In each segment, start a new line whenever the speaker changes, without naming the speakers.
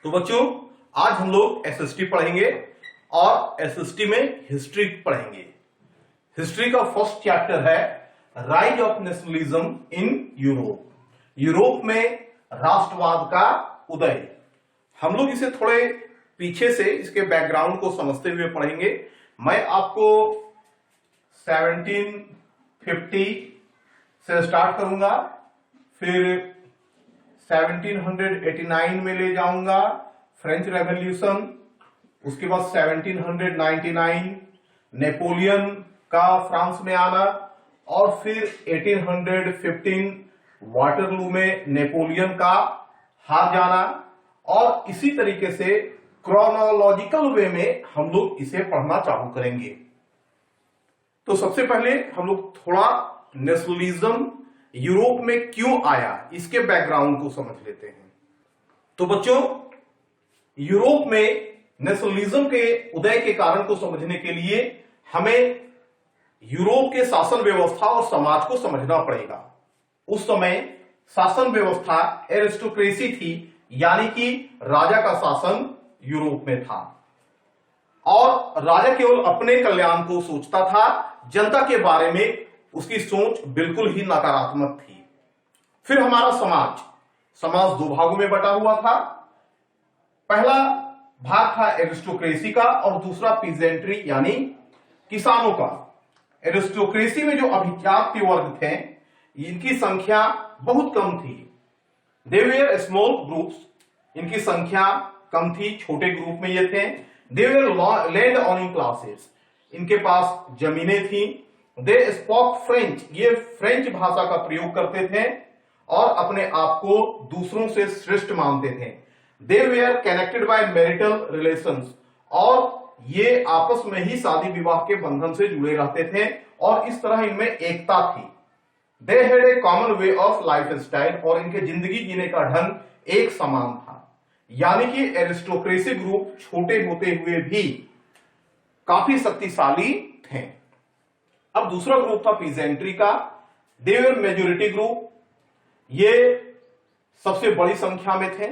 तो बच्चों आज हम लोग एसएसटी पढ़ेंगे और एसएसटी में हिस्ट्री पढ़ेंगे। हिस्ट्री का फर्स्ट चैप्टर है rise of nationalism in Europe. Europe में राष्ट्रवाद का उदय। हम लोग इसे थोड़े पीछे से इसके बैकग्राउंड को समझते हुए पढ़ेंगे। मैं आपको 1750 से स्टार्ट करूंगा, फिर 1789 में ले जाऊंगा फ्रेंच रेवोल्यूशन, उसके बाद 1799 नेपोलियन का फ्रांस में आना, और फिर 1815 वाटरलू में नेपोलियन का हार जाना, और इसी तरीके से क्रोनोलॉजिकल वे में हम लोग इसे पढ़ना चालू करेंगे। तो सबसे पहले हम लोग थोड़ा नेशनलिज्म यूरोप में क्यों आया इसके बैकग्राउंड को समझ लेते हैं। तो बच्चों यूरोप में नेशनलिज्म के उदय के कारण को समझने के लिए हमें यूरोप के शासन व्यवस्था और समाज को समझना पड़ेगा। उस समय शासन व्यवस्था एरिस्टोक्रेसी थी, यानी कि राजा का शासन यूरोप में था और राजा केवल अपने कल्याण को सोचता था, जनता के बारे में उसकी सोच बिल्कुल ही नकारात्मक थी। फिर हमारा समाज दो भागों में बटा हुआ था। पहला भाग था एरिस्टोक्रेसी का और दूसरा पीजेंट्री यानी किसानों का। एरिस्टोक्रेसी में जो अभिजात्य वर्ग थे इनकी संख्या बहुत कम थी। दे वेयर स्मॉल ग्रुप्स, इनकी संख्या कम थी, छोटे ग्रुप में ये थे। They where land owning classes, इनके पास जमीनें थी। दे स्पोक फ्रेंच, ये फ्रेंच भाषा का प्रयोग करते थे और अपने आप को दूसरों से श्रेष्ठ मानते थे। They were connected by marital relations, और ये आपस में ही शादी विवाह के बंधन से जुड़े रहते थे और इस तरह इनमें एकता थी। They had a common way of life style, और इनके जिंदगी जीने का ढंग एक समान था। यानी कि एरिस्टोक्रेसी ग्रुप छोटे होते हुए भी काफी शक्तिशाली थे। अब दूसरा ग्रुप था पीजेंट्री का। दे वर मेजोरिटी ग्रुप, ये सबसे बड़ी संख्या में थे।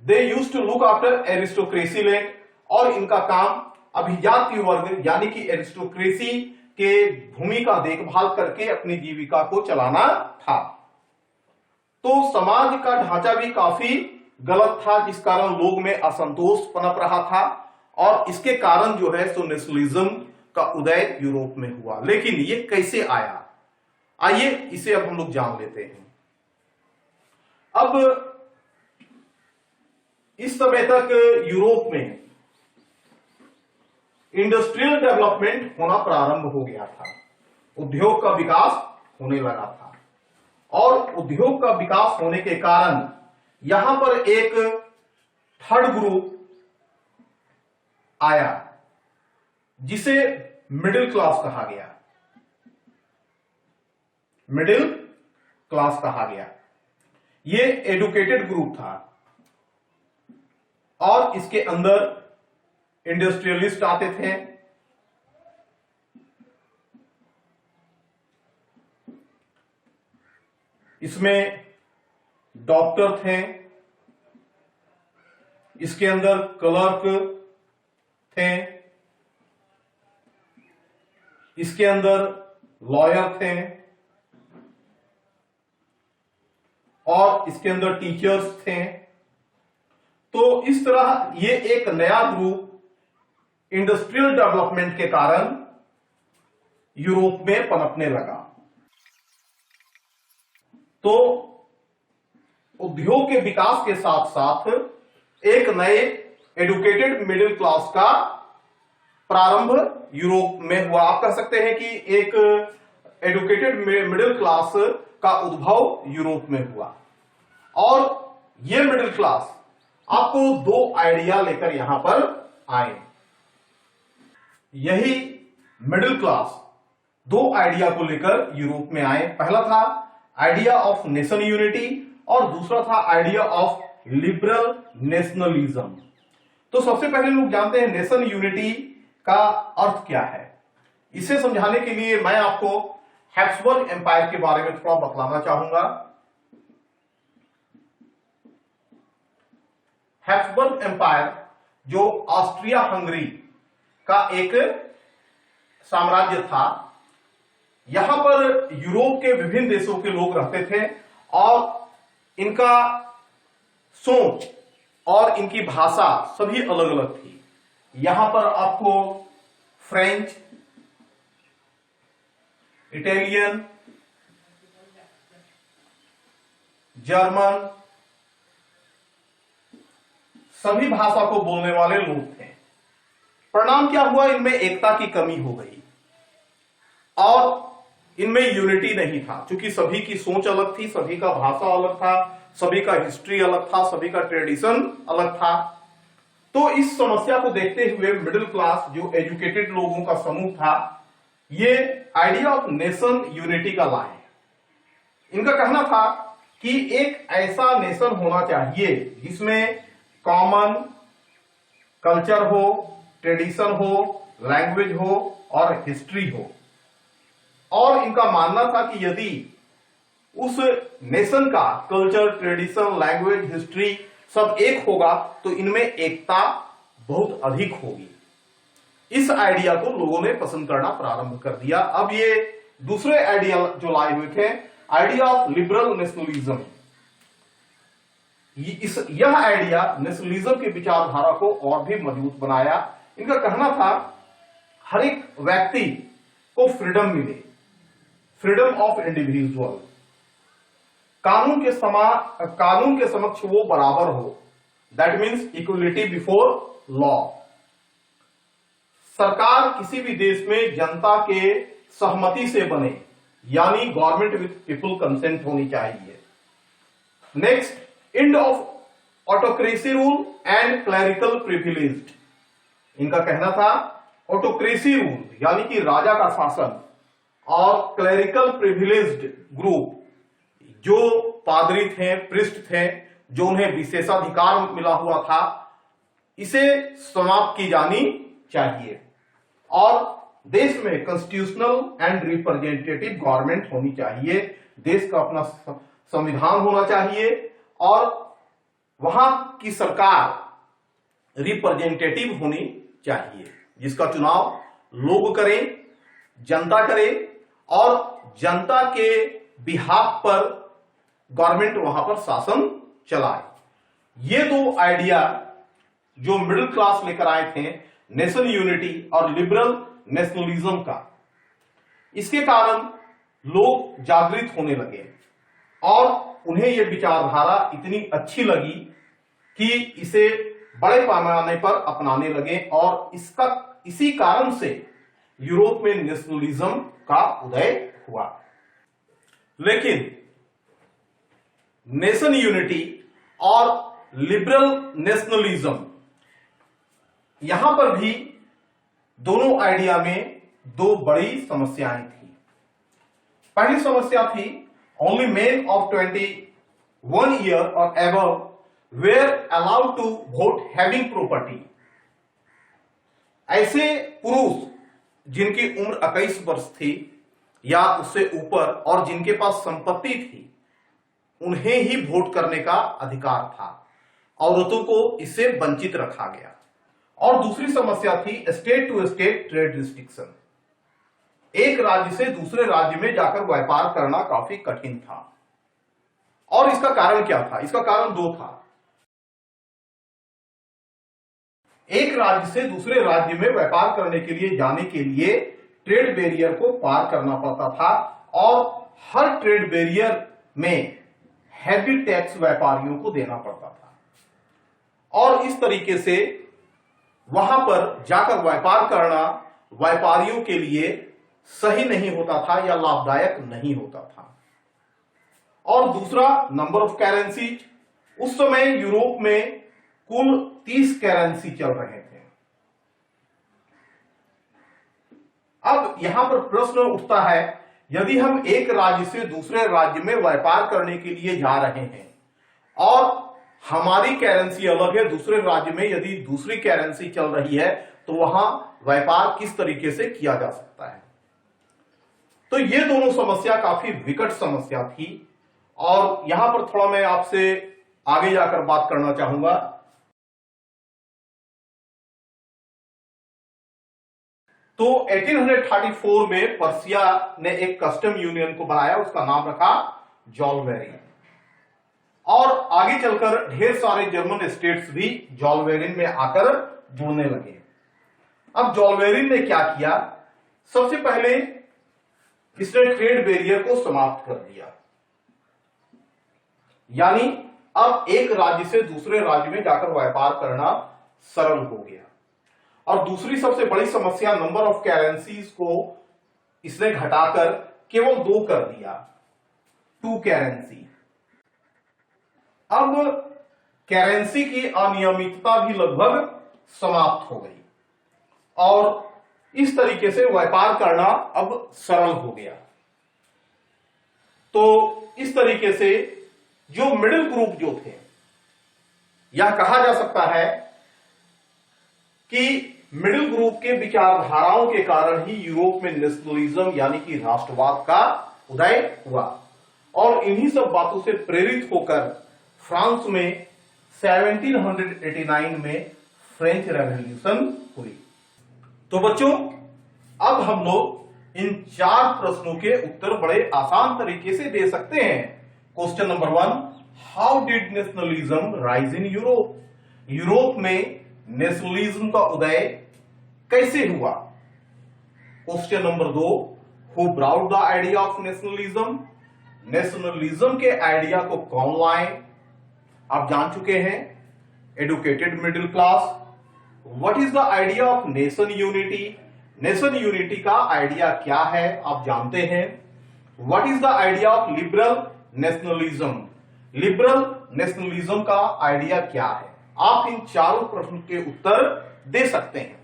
They used to look after aristocracy land, और इनका काम अभिजात्य वर्ग यानी कि एरिस्टोक्रेसी के भूमि का देखभाल करके अपनी जीविका को चलाना था। तो समाज का ढांचा भी काफी गलत था, जिस कारण लोग में असंतोष पनप रहा था और इसके कारण जो है सो नेशनलिज्म का उदय यूरोप में हुआ। लेकिन ये कैसे आया, आइए इसे अब हम लोग जान लेते हैं। अब इस समय तक यूरोप में इंडस्ट्रियल डेवलपमेंट होना प्रारंभ हो गया था, उद्योग का विकास होने लगा था, और उद्योग का विकास होने के कारण यहां पर एक थर्ड ग्रुप आया जिसे मिडिल क्लास कहा गया। मिडिल क्लास कहा गया, ये एडुकेटेड ग्रुप था और इसके अंदर इंडस्ट्रियलिस्ट आते थे, इसमें डॉक्टर थे, इसके अंदर क्लर्क थे, इसके अंदर लॉयर थे, और इसके अंदर टीचर्स थे। तो इस तरह ये एक नया ग्रुप इंडस्ट्रियल डेवलपमेंट के कारण यूरोप में पनपने लगा। तो उद्योग के विकास के साथ साथ एक नए एडुकेटेड मिडिल क्लास का प्रारंभ यूरोप में हुआ। आप कह सकते हैं कि एक एडुकेटेड मिडिल क्लास का उद्भव यूरोप में हुआ, और यह मिडिल क्लास आपको दो आइडिया लेकर यहां पर आए। यही मिडिल क्लास दो आइडिया को लेकर यूरोप में आए। पहला था आइडिया ऑफ नेशन यूनिटी और दूसरा था आइडिया ऑफ लिबरल नेशनलिज्म। तो सबसे पहले लोग जानते हैं नेशन यूनिटी का अर्थ क्या है। इसे समझाने के लिए मैं आपको हैब्सबर्ग एम्पायर के बारे में थोड़ा बतलाना चाहूंगा। हैब्सबर्ग एम्पायर जो ऑस्ट्रिया हंगरी का एक साम्राज्य था, यहां पर यूरोप के विभिन्न देशों के लोग रहते थे और इनका सोच और इनकी भाषा सभी अलग अलग थी। यहां पर आपको फ्रेंच, इटालियन, जर्मन सभी भाषा को बोलने वाले लोग थे। परिणाम क्या हुआ, इनमें एकता की कमी हो गई और इनमें यूनिटी नहीं था, क्योंकि सभी की सोच अलग थी, सभी का भाषा अलग था, सभी का हिस्ट्री अलग था, सभी का ट्रेडिशन अलग था। तो इस समस्या को देखते हुए मिडिल क्लास जो एजुकेटेड लोगों का समूह था, ये आइडिया ऑफ नेशन यूनिटी का लाए। इनका कहना था कि एक ऐसा नेशन होना चाहिए जिसमें कॉमन कल्चर हो, ट्रेडिशन हो, लैंग्वेज हो और हिस्ट्री हो। और इनका मानना था कि यदि उस नेशन का कल्चर, ट्रेडिशन, लैंग्वेज, हिस्ट्री सब एक होगा तो इनमें एकता बहुत अधिक होगी। इस आइडिया को लोगों ने पसंद करना प्रारंभ कर दिया। अब ये दूसरे आइडिया जो लाए हुए थे, आइडिया ऑफ लिबरल नेशनलिज्म, यह आइडिया नेशनलिज्म की विचारधारा को और भी मजबूत बनाया। इनका कहना था हर एक व्यक्ति को फ्रीडम मिले, फ्रीडम ऑफ इंडिविजुअल, कानून के समक्ष वो बराबर हो, that means equality before law. सरकार किसी भी देश में जनता के सहमति से बने, यानी गवर्नमेंट विथ पीपल कंसेंट होनी चाहिए। Next, end of autocracy rule and clerical privileged. इनका कहना था ऑटोक्रेसी रूल यानी कि राजा का शासन और क्लरिकल प्रिविलेज्ड ग्रुप, जो पादरी थे, प्रिस्ट थे, जो उन्हें विशेषाधिकार मिला हुआ था, इसे समाप्त की जानी चाहिए और देश में कॉन्स्टिट्यूशनल एंड रिप्रेजेंटेटिव गवर्नमेंट होनी चाहिए। देश का अपना संविधान होना चाहिए और वहां की सरकार रिप्रेजेंटेटिव होनी चाहिए, जिसका चुनाव लोग करें, जनता करे और जनता के बिहाफ पर गवर्नमेंट वहां पर शासन चलाए। ये दो आइडिया जो मिडिल क्लास लेकर आए थे, नेशन यूनिटी और लिबरल नेशनलिज्म का, इसके कारण लोग जागृत होने लगे और उन्हें यह विचारधारा इतनी अच्छी लगी कि इसे बड़े पैमाने पर अपनाने लगे और इसी कारण से यूरोप में नेशनलिज्म का उदय हुआ। लेकिन नेशन यूनिटी और लिबरल नेशनलिज्म, यहां पर भी दोनों आइडिया में दो बड़ी समस्याएं थी। पहली समस्या थी ओनली मेन ऑफ 21 ईयर और above were allowed to vote having property. ऐसे पुरुष जिनकी उम्र 21 वर्ष थी या उससे ऊपर और जिनके पास संपत्ति थी, उन्हें ही वोट करने का अधिकार था। औरतों को इससे वंचित रखा गया। और दूसरी समस्या थी state to state trade restriction. एक राज्य से दूसरे राज्य में जाकर व्यापार करना काफी कठिन था। और इसका कारण क्या था? इसका कारण दो था। एक राज्य से दूसरे राज्य में व्यापार करने के लिए जाने के लिए ट्रेड बैरियर को पार करना पड़ता था और हर ट्रेड बैरियर में हैवी टैक्स व्यापारियों को देना पड़ता था और इस तरीके से वहां पर जाकर व्यापार करना व्यापारियों के लिए सही नहीं होता था या लाभदायक नहीं होता था। और दूसरा, नंबर ऑफ करेंसीज। उस समय यूरोप में कुल 30 करेंसी चल रहे थे। अब यहां पर प्रश्न उठता है, यदि हम एक राज्य से दूसरे राज्य में व्यापार करने के लिए जा रहे हैं और हमारी करेंसी अलग है, दूसरे राज्य में यदि दूसरी करेंसी चल रही है, तो वहां व्यापार किस तरीके से किया जा सकता है? तो ये दोनों समस्या काफी विकट समस्या थी और यहां पर थोड़ा मैं आपसे आगे जाकर बात करना चाहूंगा तो 1834 में पर्सिया ने एक कस्टम यूनियन को बनाया, उसका नाम रखा जॉलवेरिन। और आगे चलकर ढेर सारे जर्मन स्टेट्स भी जॉलवेरिन में आकर जुड़ने लगे। अब जॉलवेरिन ने क्या किया, सबसे पहले इसने ट्रेड बैरियर को समाप्त कर दिया, यानी अब एक राज्य से दूसरे राज्य में जाकर व्यापार करना सरल हो गया। और दूसरी सबसे बड़ी समस्या, नंबर ऑफ करेंसीज को इसने घटाकर केवल 2 कर दिया, 2 करेंसी। अब करेंसी की अनियमितता भी लगभग समाप्त हो गई और इस तरीके से व्यापार करना अब सरल हो गया। तो इस तरीके से जो मिडिल ग्रुप जो थे, यह कहा जा सकता है कि मिडिल ग्रुप के विचारधाराओं के कारण ही यूरोप में नेशनलिज्म यानी कि राष्ट्रवाद का उदय हुआ और इन्हीं सब बातों से प्रेरित होकर फ्रांस में 1789 में फ्रेंच रेवोल्यूशन हुई। तो बच्चों, अब हम लोग इन 4 प्रश्नों के उत्तर बड़े आसान तरीके से दे सकते हैं। Question number 1, how did nationalism rise in Europe? Europe में नेशनलिज्म का उदय कैसे हुआ? Question number 2, who brought the idea of nationalism? Nationalism के आइडिया को कौन लाए? आप जान चुके हैं, educated middle class. What is the idea of nation unity? Nation unity का आइडिया क्या है, आप जानते हैं। What is the idea of liberal nationalism? Liberal nationalism का आइडिया क्या है? आप इन चारों प्रश्न के उत्तर दे सकते हैं।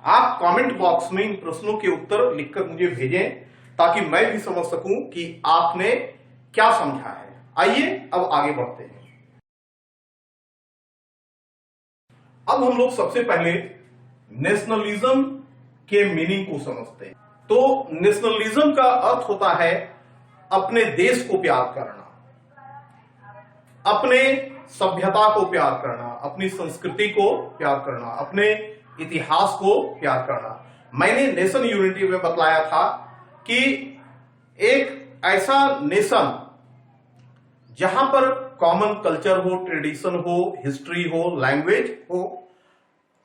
आप कमेंट बॉक्स में इन प्रश्नों के उत्तर लिखकर मुझे भेजें ताकि मैं भी समझ सकूं कि आपने क्या समझा है। आइए अब आगे बढ़ते हैं। अब हम लोग सबसे पहले नेशनलिज्म के मीनिंग को समझते हैं। तो नेशनलिज्म का अर्थ होता है अपने देश को प्यार करना, अपने सभ्यता को प्यार करना, अपनी संस्कृति को प्यार करना, अपने इतिहास को प्यार करना। मैंने नेशन यूनिटी में बतलाया था कि एक ऐसा नेशन जहां पर कॉमन कल्चर हो, ट्रेडिशन हो, हिस्ट्री हो, लैंग्वेज हो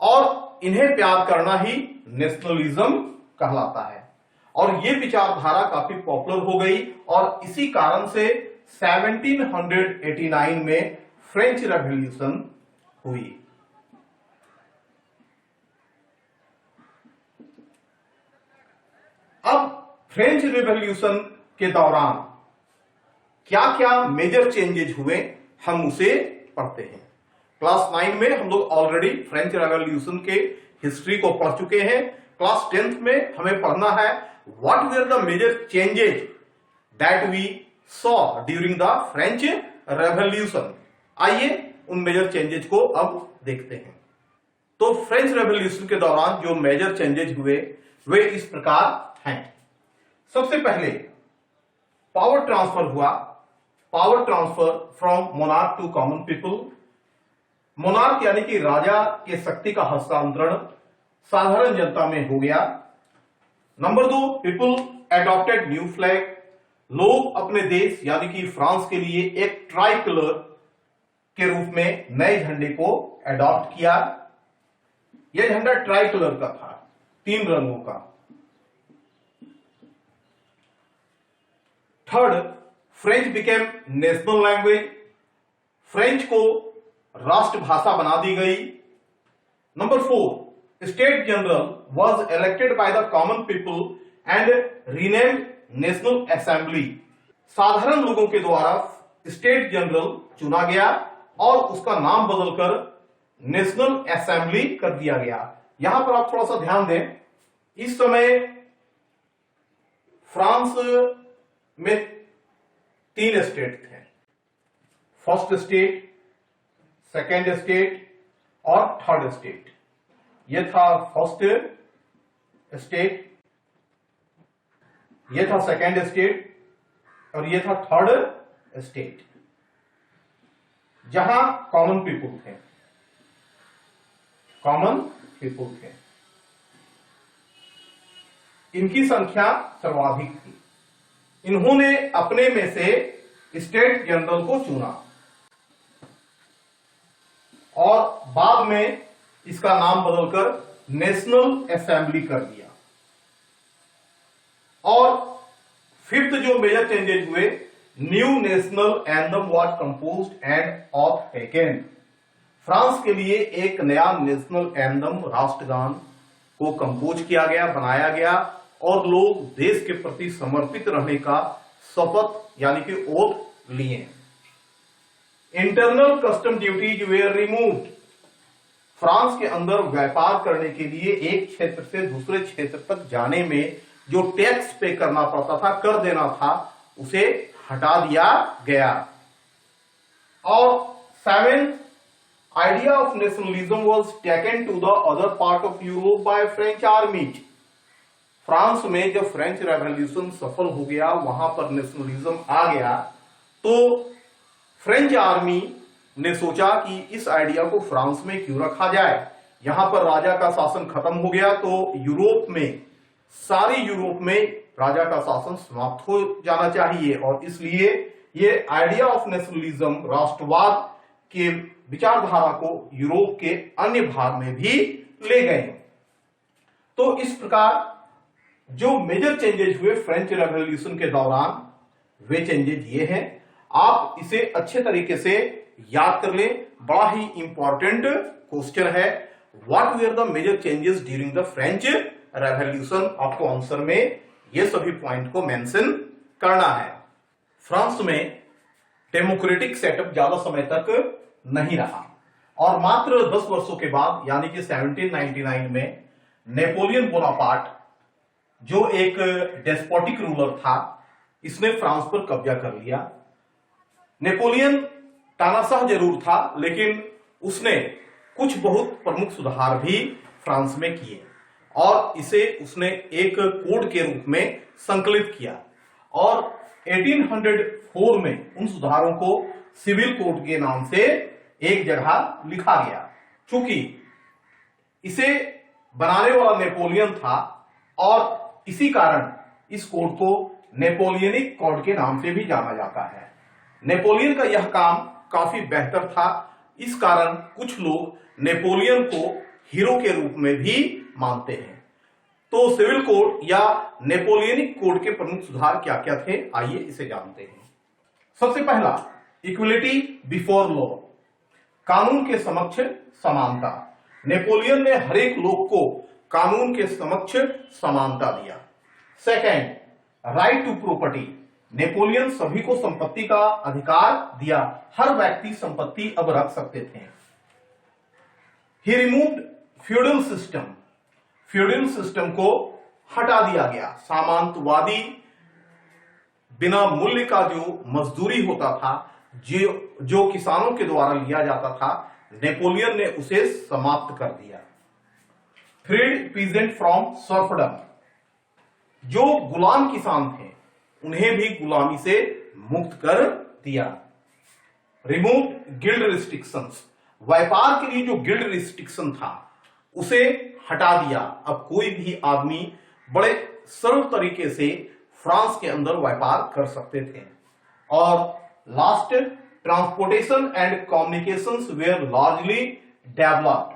और इन्हें प्यार करना ही नेशनलिज्म कहलाता है। और ये विचारधारा काफी पॉपुलर हो गई और इसी कारण से 1789 में फ्रेंच रेवोल्यूशन हुई। अब फ्रेंच रेवोल्यूशन के दौरान क्या क्या मेजर चेंजेस हुए, हम उसे पढ़ते हैं। क्लास 9 में हम लोग ऑलरेडी फ्रेंच रेवोल्यूशन के हिस्ट्री को पढ़ चुके हैं। क्लास 10th में हमें पढ़ना है what were the major changes that we saw during the French Revolution. आइए उन मेजर चेंजेस को अब देखते हैं। तो फ्रेंच रेवोल्यूशन के दौरान जो मेजर चेंजेस हुए वे इस प्रकार हैं। सबसे पहले पावर ट्रांसफर हुआ, power transfer from monarch to common people. Monarch यानी कि राजा के शक्ति का हस्तांतरण साधारण जनता में हो गया। Number 2, people adopted new flag. लोग अपने देश यानी कि फ्रांस के लिए एक ट्राई कलर के रूप में नए झंडे को एडॉप्ट किया। यह झंडा ट्राई कलर का था, 3 रंगों का। Third, French became national language. French को राष्ट्रभाषा बना दी गई। Number 4, state general was elected by the common people and renamed national assembly. साधारण लोगों के द्वारा स्टेट जनरल चुना गया और उसका नाम बदलकर नेशनल असेंबली कर दिया गया। यहां पर आप थोड़ा सा ध्यान दें, इस समय फ्रांस में 3 स्टेट थे, फर्स्ट स्टेट, सेकेंड स्टेट और थर्ड स्टेट। यह था फर्स्ट स्टेट, यह था सेकेंड स्टेट और यह था थर्ड स्टेट, जहां कॉमन पीपुल थे, कॉमन पीपुल थे। इनकी संख्या सर्वाधिक थी। इन्होंने अपने में से स्टेट जनरल को चुना और बाद में इसका नाम बदलकर नेशनल असेंबली कर दिया। और फिफ्थ जो मेजर चेंजेस हुए, new national anthem was composed end of taken. France के लिए एक नया नेशनल एंथम राष्ट्रगान को कंपोज किया गया, बनाया गया और लोग देश के प्रति समर्पित रहने का शपथ यानी कि ओथ लिए। Internal custom duties were removed. France के अंदर व्यापार करने के लिए एक क्षेत्र से दूसरे क्षेत्र तक जाने में जो टैक्स पे करना पड़ता था, कर देना था, उसे हटा दिया गया। और seventh, idea of nationalism was taken to the other part of Europe by French armies. France में जब फ्रेंच रेवोल्यूशन सफल हो गया, वहां पर नेशनलिज्म आ गया, तो फ्रेंच आर्मी ने सोचा कि इस आइडिया को फ्रांस में क्यों रखा जाए। यहां पर राजा का शासन खत्म हो गया, तो यूरोप में, सारी यूरोप में राजा का शासन समाप्त हो जाना चाहिए और इसलिए ये आइडिया ऑफ नेशनलिज्म, राष्ट्रवाद के विचारधारा को यूरोप के अन्य भाग में भी ले गए। तो इस प्रकार जो मेजर चेंजेस हुए फ्रेंच रेवोल्यूशन के दौरान, वे चेंजेस ये हैं। आप इसे अच्छे तरीके से याद कर लें, बड़ा ही इंपॉर्टेंट क्वेश्चन है। What were the major changes during the French Revolution? आपको आंसर में ये सभी पॉइंट को मेंशन करना है। फ्रांस में डेमोक्रेटिक सेटअप ज्यादा समय तक नहीं रहा और मात्र 10 वर्षों के बाद यानी कि 1799 में नेपोलियन बोनापार्ट, जो एक डेस्पोटिक रूलर था, इसने फ्रांस पर कब्जा कर लिया। नेपोलियन तानाशाह जरूर था, लेकिन उसने कुछ बहुत प्रमुख सुधार भी फ्रांस में किए और इसे उसने एक कोड के रूप में संकलित किया और 1804 में उन सुधारों को सिविल कोड के नाम से एक जगह लिखा गया। चूंकि इसे बनाने वाला नेपोलियन था और इसी कारण इस कोड को नेपोलियनिक कोड के नाम से भी जाना जाता है। नेपोलियन का यह काम काफी बेहतर था, इस कारण कुछ लोग नेपोलियन को हीरो के रूप में भी मानते हैं। तो सिविल कोड या नेपोलियनिक कोड के प्रमुख सुधार क्या क्या थे, आइए इसे जानते हैं। सबसे पहला, इक्वलिटी बिफोर लॉ, कानून के समक्ष समानता। नेपोलियन ने हर एक लोग को कानून के समक्ष समानता दिया। Second, right to property, Napoleon सभी को संपत्ति का अधिकार दिया, हर व्यक्ति संपत्ति अब रख सकते थे। He removed feudal system, feudal system को हटा दिया गया। सामंतवादी बिना मूल्य का जो मजदूरी होता था, जो किसानों के द्वारा लिया जाता था, नेपोलियन ने उसे समाप्त कर दिया। फ्रीड पीजेंट फ्रॉम सर्फडम, जो गुलाम किसान थे उन्हें भी गुलामी से मुक्त कर दिया। रिमूव्ड गिल्ड रिस्ट्रिक्शंस, व्यापार के लिए जो गिल्ड रिस्ट्रिक्शन था उसे हटा दिया। अब कोई भी आदमी बड़े सरल तरीके से फ्रांस के अंदर व्यापार कर सकते थे। और last, transportation and communications were largely developed,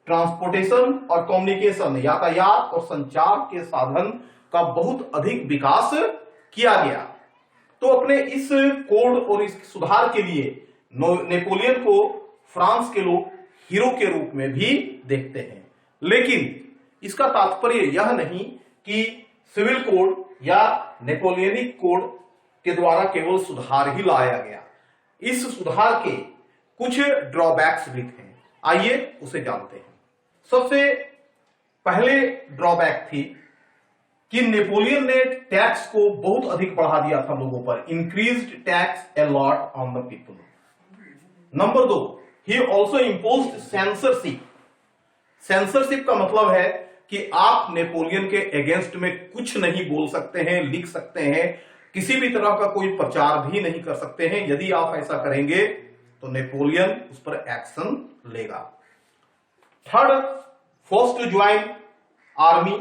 transportation और कम्युनिकेशन, यातायात और संचार के साधन का बहुत अधिक विकास किया गया। तो अपने इस कोड और इस सुधार के लिए नेपोलियन को फ्रांस के लोग हीरो के रूप में भी देखते हैं। लेकिन इसका तात्पर्य यह नहीं कि सिविल कोड या नेपोलियनिक कोड के द्वारा केवल सुधार ही लाया गया। इस सुधार के कुछ ड्रॉबैक्स भी थे, आइए उसे जानते हैं। सबसे पहले ड्रॉबैक थी कि नेपोलियन ने टैक्स को बहुत अधिक बढ़ा दिया था लोगों पर, increased tax a lot on the people. Number 2, he also imposed censorship. Censorship का मतलब है कि आप नेपोलियन के अगेंस्ट में कुछ नहीं बोल सकते हैं, लिख सकते हैं, किसी भी तरह का कोई प्रचार भी नहीं कर सकते हैं। यदि आप ऐसा करेंगे तो नेपोलियन उस पर एक्शन लेगा। Third, force to join army,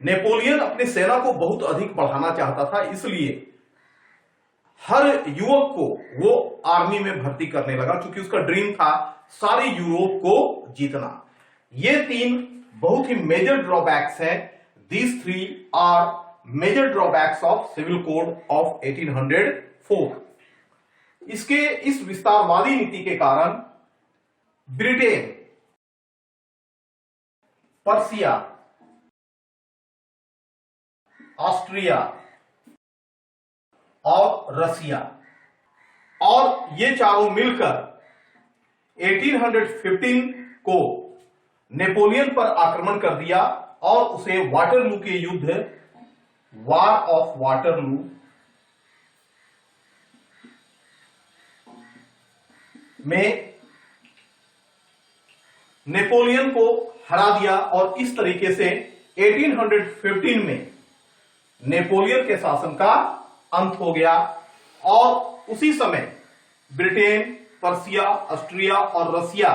Napoleon अपनी सेना को बहुत अधिक बढ़ाना चाहता था, इसलिए हर युवक को वो आर्मी में भर्ती करने लगा, क्योंकि उसका ड्रीम था सारे यूरोप को जीतना। ये 3 बहुत ही मेजर ड्रॉबैक्स हैं। These 3 are major drawbacks of civil code of 1804। इसके इस विस्तारवादी नीति के कारण ब्रिटेन, पर्सिया, ऑस्ट्रिया और रसिया, और ये चारों मिलकर 1815 को नेपोलियन पर आक्रमण कर दिया और उसे वाटरलू के युद्ध, वॉर ऑफ वाटरलू में नेपोलियन को हरा दिया। और इस तरीके से 1815 में नेपोलियन के शासन का अंत हो गया। और उसी समय ब्रिटेन, पर्सिया, ऑस्ट्रिया और रसिया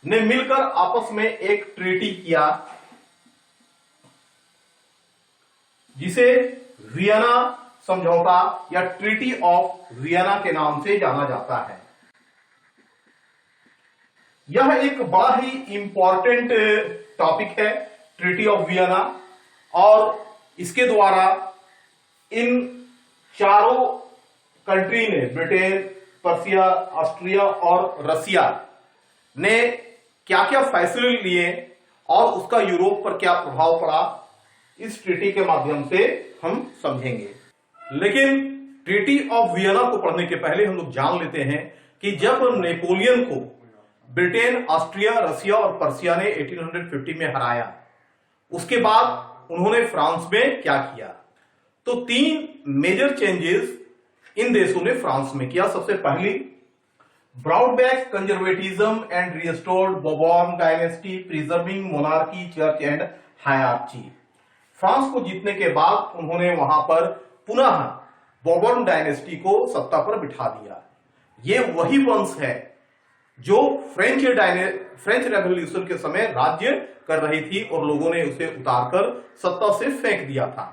ने मिलकर आपस में एक ट्रीटी किया, जिसे वियना समझौता या ट्रीटी ऑफ वियना के नाम से जाना जाता है। यह एक बड़ा ही इंपॉर्टेंट टॉपिक है, ट्रीटी ऑफ वियना, और इसके द्वारा इन चारों कंट्री ने, ब्रिटेन, पर्सिया, ऑस्ट्रिया और रसिया ने क्या क्या फैसले लिए और उसका यूरोप पर क्या प्रभाव पड़ा, इस ट्रीटी के माध्यम से हम समझेंगे। लेकिन ट्रीटी ऑफ वियना को पढ़ने के पहले हम लोग जान लेते हैं कि जब नेपोलियन को ब्रिटेन, ऑस्ट्रिया, रसिया और पर्सिया ने 1850 में हराया, उसके बाद उन्होंने फ्रांस में क्या किया। तो 3 मेजर चेंजेस इन देशों ने फ्रांस में किया। सबसे पहली, brought back conservatism and restored Bourbon dynasty, preserving monarchy, church and hierarchy. France को जीतने के बाद उन्होंने वहां पर पुनः बोर्बोन डायनेस्टी को सत्ता पर बिठा दिया। ये वही वंश है जो फ्रेंच रेवोल्यूशन के समय राज्य कर रही थी और लोगों ने उसे उतारकर सत्ता से फेंक दिया था।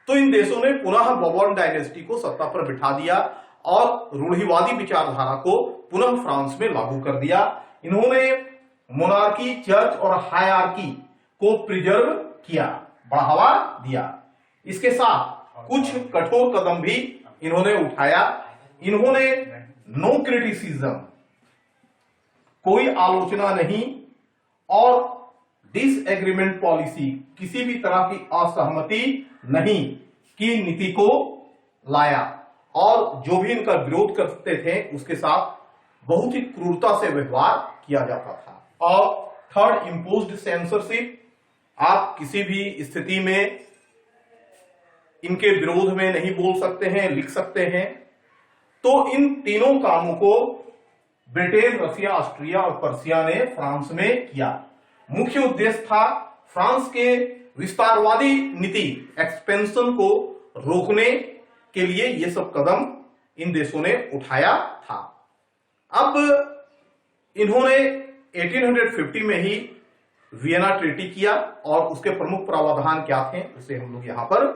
तो इन देशों ने पुनः बोर्बोन डायनेस्टी को सत्ता पर बिठा दिया और रूढ़िवादी विचारधारा को पुनः फ्रांस में लागू कर दिया। इन्होंने मोनार्की, चर्च और हायरार्की को प्रिजर्व किया, बढ़ावा दिया। इसके साथ कुछ कठोर कदम भी इन्होंने उठाया। इन्होंने नो क्रिटिसिज्म, कोई आलोचना नहीं, और डिसएग्रीमेंट पॉलिसी, किसी भी तरह की असहमति नहीं की नीति को लाया। और जो भी इनका विरोध करते थे उसके साथ बहुत ही क्रूरता से व्यवहार किया जाता था। और थर्ड, इम्पोज्ड सेंसरशिप, आप किसी भी स्थिति में इनके विरोध में नहीं बोल सकते हैं, लिख सकते हैं। तो इन तीनों कामों को ब्रिटेन, रसिया, ऑस्ट्रिया और पर्सिया ने फ्रांस में किया। मुख्य उद्देश्य था फ्रांस के विस्तारवादी नीति, एक्सपेंशन को रोकने के लिए ये सब कदम इन देशों ने उठाया था। अब इन्होंने 1850 में ही वियना ट्रीटी किया और उसके प्रमुख प्रावधान क्या थे उसे हम लोग यहां पर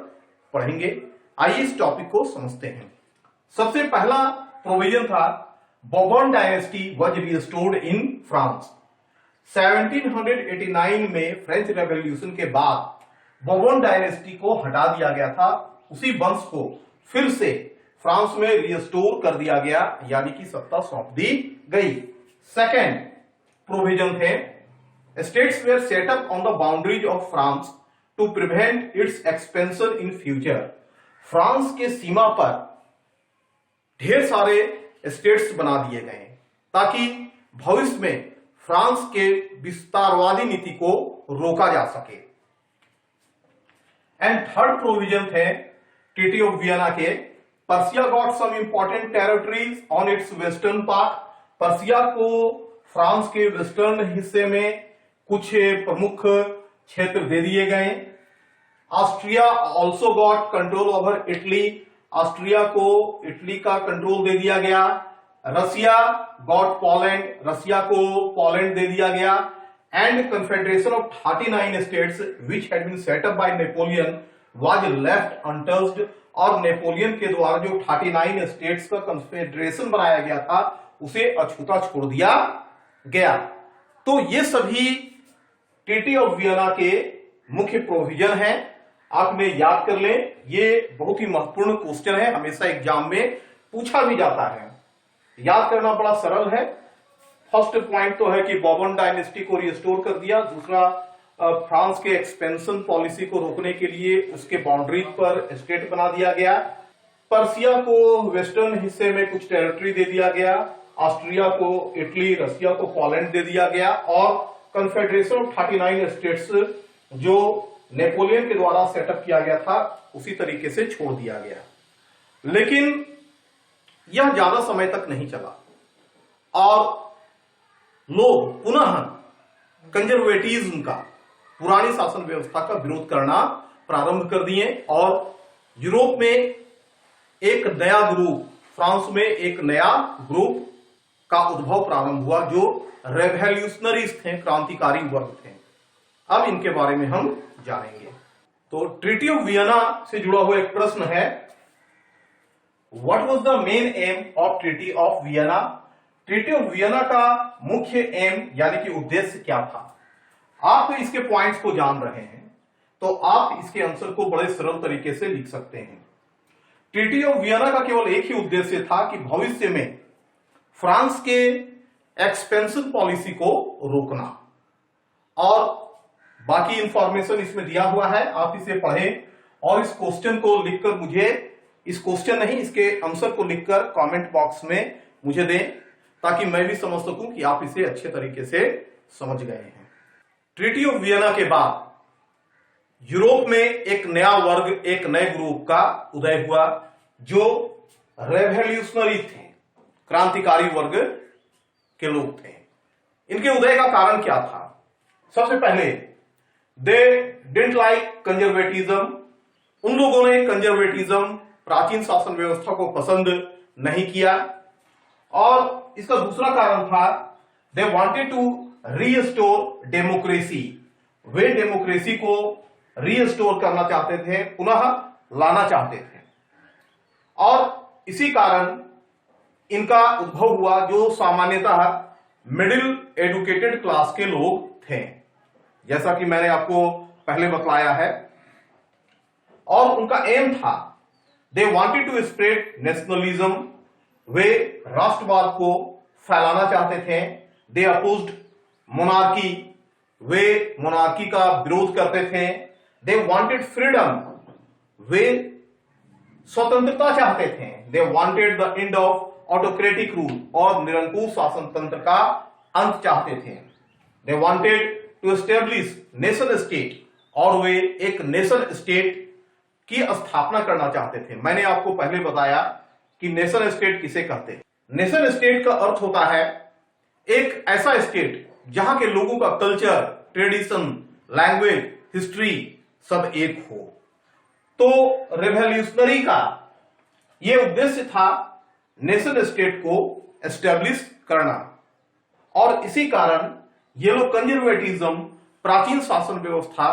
पढ़ेंगे। आइए इस टॉपिक को समझते हैं। सबसे पहला प्रोविजन था, Bourbon dynasty was restored in France. 1789 में फ्रेंच रेवोल्यूशन के बाद बोर्बोन डायनेस्टी को हटा दिया गया था। उसी वंश को फिर से फ्रांस में रिस्टोर कर दिया गया, यानी कि सत्ता सौंप दी गई। सेकेंड प्रोविजन थे, states were set up on the boundaries of France to prevent its expansion in future. France के सीमा पर ढेर सारे स्टेट्स बना दिए गए ताकि भविष्य में फ्रांस के विस्तारवादी नीति को रोका जा सके। एंड थर्ड प्रोविजन थे ट्रीटी ऑफ वियना के, Persia got some important territories on its western part. Persia को फ्रांस के वेस्टर्न हिस्से में कुछ प्रमुख क्षेत्र दे दिए गए। Austria also got control over Italy. Austria को इटली का कंट्रोल दे दिया गया। रसिया गॉट पोलैंड, रसिया को पोलैंड दे दिया गया। and confederation of 39 states which had been set up by Napoleon was left untouched। और नेपोलियन के द्वारा जो 39 स्टेट्स का कन्फेडरेशन बनाया गया था उसे अछूता छोड़ दिया गया। तो ये सभी ट्रीटी ऑफ वियना के मुख्य प्रोविजन हैं, आप में याद कर लें। ये बहुत ही महत्वपूर्ण क्वेश्चन है, हमेशा एग्जाम में पूछा भी जाता है, याद करना बड़ा सरल है। फर्स्ट पॉइंट तो है कि बॉबन डायनेस्टी को रिस्टोर कर दिया। दूसरा, फ्रांस के एक्सपेंशन पॉलिसी को रोकने के लिए उसके बाउंड्रीज पर स्टेट बना दिया गया। पर्सिया को वेस्टर्न हिस्से में कुछ टेरिटरी दे दिया गया। ऑस्ट्रिया को इटली, रसिया को पोलैंड दे दिया गया। और कन्फेडरेशन ऑफ 39 स्टेट्स जो नेपोलियन के द्वारा सेटअप किया गया था उसी तरीके से छोड़ दिया गया। लेकिन यह ज्यादा समय तक नहीं चला और लोग पुनः कंजर्वेटिज्म का, पुरानी शासन व्यवस्था का विरोध करना प्रारंभ कर दिए और यूरोप में एक नया ग्रुप, फ्रांस में एक नया ग्रुप का उद्भव प्रारंभ हुआ जो रेवोल्यूशनरीज थे, क्रांतिकारी वर्ग थे। अब इनके बारे में हम जानेंगे। तो ट्रीटी ऑफ वियना से जुड़ा हुआ एक प्रश्न है, what was the main M of treaty of Vienna? Treaty of Vienna का मुख्य एम यानी कि उद्देश्य क्या था? आप तो इसके पॉइंट्स को जान रहे हैं तो आप इसके आंसर को बड़े सरल तरीके से लिख सकते हैं। ट्रीटी ऑफ वियना का केवल एक ही उद्देश्य था कि भविष्य में फ्रांस के एक्सपेंशन पॉलिसी को रोकना। और बाकी इंफॉर्मेशन इसमें दिया हुआ है, आप इसे पढ़ें और इस क्वेश्चन को लिखकर मुझे, इस क्वेश्चन नहीं इसके आंसर को लिखकर कमेंट बॉक्स में मुझे दें ताकि मैं भी समझ सकूं कि आप इसे अच्छे तरीके से समझ गए हैं। ट्रीटी ऑफ वियना के बाद यूरोप में एक नया वर्ग, एक नए ग्रुप का उदय हुआ जो रेवोल्यूशनरी थे, क्रांतिकारी वर्ग के लोग थे। इनके उदय का कारण क्या था? सबसे पहले दे डिडंट लाइक कंजर्वेटिज्म। उन लोगों ने कंजर्वेटिज्म, प्राचीन शासन व्यवस्था को पसंद नहीं किया। और इसका दूसरा कारण था they wanted to restore democracy. वे डेमोक्रेसी को रीस्टोर करना चाहते थे, पुनः लाना चाहते थे। और इसी कारण इनका उद्भव हुआ जो सामान्यतः मिडिल एजुकेटेड क्लास के लोग थे, जैसा कि मैंने आपको पहले बतलाया है। और उनका एम था they wanted to spread nationalism. वे राष्ट्रवाद को फैलाना चाहते थे। They opposed monarchy. वे मोनार्की का विरोध करते थे। They wanted freedom. वे स्वतंत्रता चाहते थे। They wanted the end of autocratic rule. और निरंकुश शासन तंत्र का अंत चाहते थे। They wanted to establish nation state. और वे एक नेशन स्टेट की स्थापना करना चाहते थे। मैंने आपको पहले बताया कि नेशन स्टेट किसे कहते हैं। नेशन स्टेट का अर्थ होता है एक ऐसा स्टेट जहां के लोगों का कल्चर, ट्रेडिशन, लैंग्वेज, हिस्ट्री सब एक हो। तो रेवोल्यूशनरी का यह उद्देश्य था नेशन स्टेट को एस्टेब्लिश करना। और इसी कारण ये लोग कंजर्वेटिज्म, प्राचीन शासन व्यवस्था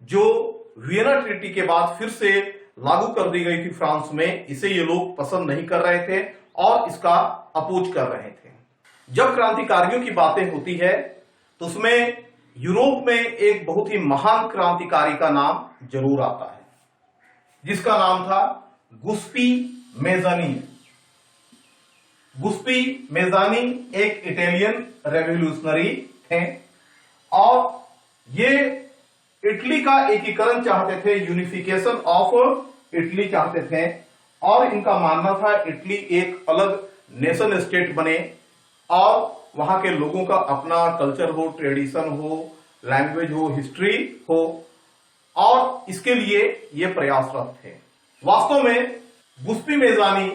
जो वियना ट्रीटी के बाद फिर से लागू कर दी गई थी फ्रांस में, इसे ये लोग पसंद नहीं कर रहे थे और इसका अपोज कर रहे थे। जब क्रांतिकारियों की बातें होती है तो उसमें यूरोप में एक बहुत ही महान क्रांतिकारी का नाम जरूर आता है, जिसका नाम था गुस्पी मेजानी। गुस्पी मेजानी एक इटालियन रेवोल्यूशनरी थे और ये इटली का एकीकरण चाहते थे, यूनिफिकेशन ऑफ इटली चाहते थे। और इनका मानना था इटली एक अलग नेशन स्टेट बने और वहां के लोगों का अपना कल्चर हो, ट्रेडिशन हो, लैंग्वेज हो, हिस्ट्री हो। और इसके लिए ये प्रयासरत थे। वास्तव में Giuseppe Mazzini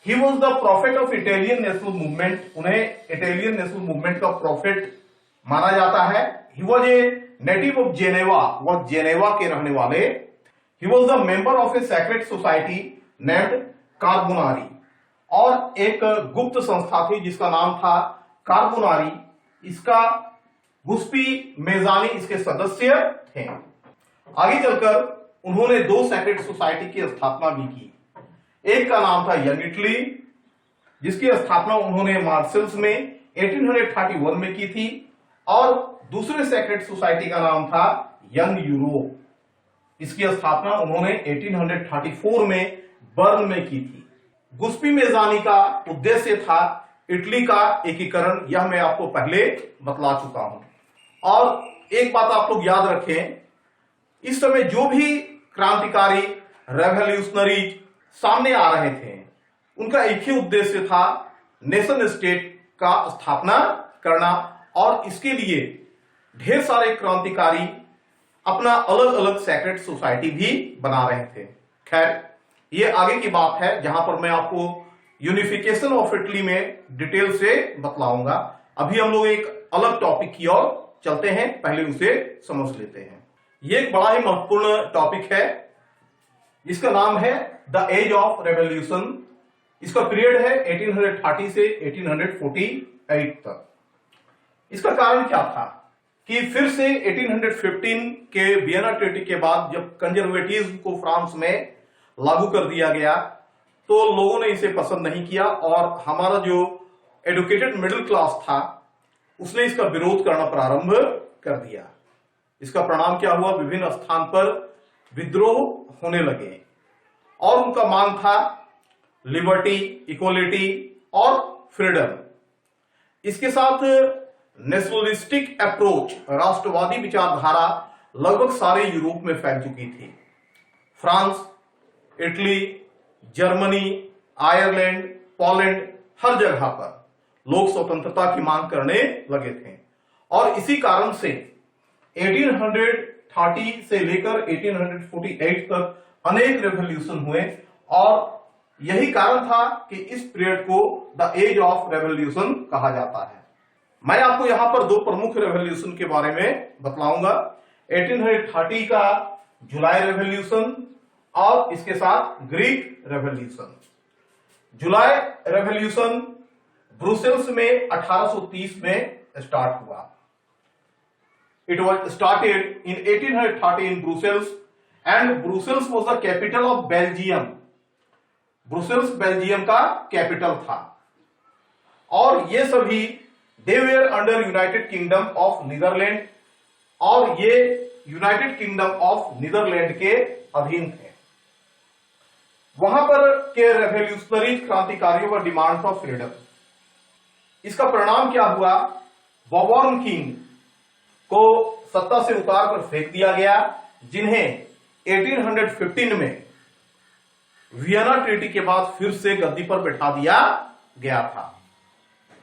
he was the prophet of Italian national movement. उन्हें इटालियन नेशनल मूवमेंट का प्रॉफिट माना जाता है। He was a native of Geneva, वह जेनेवा के रहने वाले। He was the member of a secret society named Carbonari. और एक गुप्त संस्था थी जिसका नाम था कार्बोनारी। इसका गुस्पी मेजानी इसके सदस्य थे। आगे चलकर उन्होंने दो सेक्रेट सोसाइटी की स्थापना भी की। एक का नाम था यंग इटली, जिसकी स्थापना उन्होंने मार्सेल्स में 1831 में की थी, और दूसरे सेक्रेट सोसाइटी का नाम था यंग यूरोप। इसकी स्थापना उन्होंने 1834 में बर्न में की थी। गुस्पी मेजानी का उद्देश्य था इटली का एकीकरण, यह मैं आपको पहले बतला चुका हूं। और एक बात आप लोग याद रखें, इस समय जो भी क्रांतिकारी रेवोल्यूशनरी सामने आ रहे थे, उनका एक ही उद्देश्य था नेशन स्टेट का स्थापना करना, और इसके लिए ढेर सारे क्रांतिकारी अपना अलग अलग सेक्रेट सोसाइटी भी बना रहे थे। खैर, ये आगे की बात है, जहां पर मैं आपको यूनिफिकेशन ऑफ इटली में डिटेल से बतलाऊंगा। अभी हम लोग एक अलग टॉपिक की ओर चलते हैं, पहले उसे समझ लेते हैं। ये एक बड़ा ही महत्वपूर्ण टॉपिक है, इसका नाम है द एज ऑफ रेवोल्यूशन। इसका पीरियड है 1830 से 1848 तक। इसका कारण क्या था कि फिर से 1815 के वियना ट्रीटी के बाद जब कंजर्वेटिज्म को फ्रांस में लागू कर दिया गया, तो लोगों ने इसे पसंद नहीं किया, और हमारा जो एडुकेटेड मिडिल क्लास था उसने इसका विरोध करना प्रारंभ कर दिया। इसका परिणाम क्या हुआ? विभिन्न स्थान पर विद्रोह होने लगे, और उनका मांग था लिबर्टी, इक्वलिटी और फ्रीडम। इसके साथ नेशनलिस्टिक अप्रोच, राष्ट्रवादी विचारधारा लगभग सारे यूरोप में फैल चुकी थी। France, Italy, Germany, Ireland, Poland, हर जगह पर लोग स्वतंत्रता की मांग करने लगे थे, और इसी कारण से 1830 से लेकर 1848 तक अनेक रेवोल्यूशन हुए, और यही कारण था कि इस पीरियड को द एज ऑफ रेवोल्यूशन कहा जाता है। मैं आपको यहां पर दो प्रमुख रेवोल्यूशन के बारे में बतलाऊंगा। 1830 का जुलाई रेवोल्यूशन, और इसके साथ Greek revolution. July revolution Brussels में 1830 में स्टार्ट हुआ। It was started in 1830 in Brussels, and Brussels was the capital of Belgium. Brussels Belgium का कैपिटल था, और ये सभी they were under United Kingdom of Netherland, और ये यूनाइटेड किंगडम ऑफ नीदरलैंड के अधीन थे। वहां पर के रेवोल्यूशनरी क्रांतिकारियों का डिमांड था फ्रीडम। इसका परिणाम क्या हुआ? बॉबर्न किंग को सत्ता से उतार कर फेंक दिया गया, जिन्हें 1815 में वियना ट्रीटी के बाद फिर से गद्दी पर बैठा दिया गया था।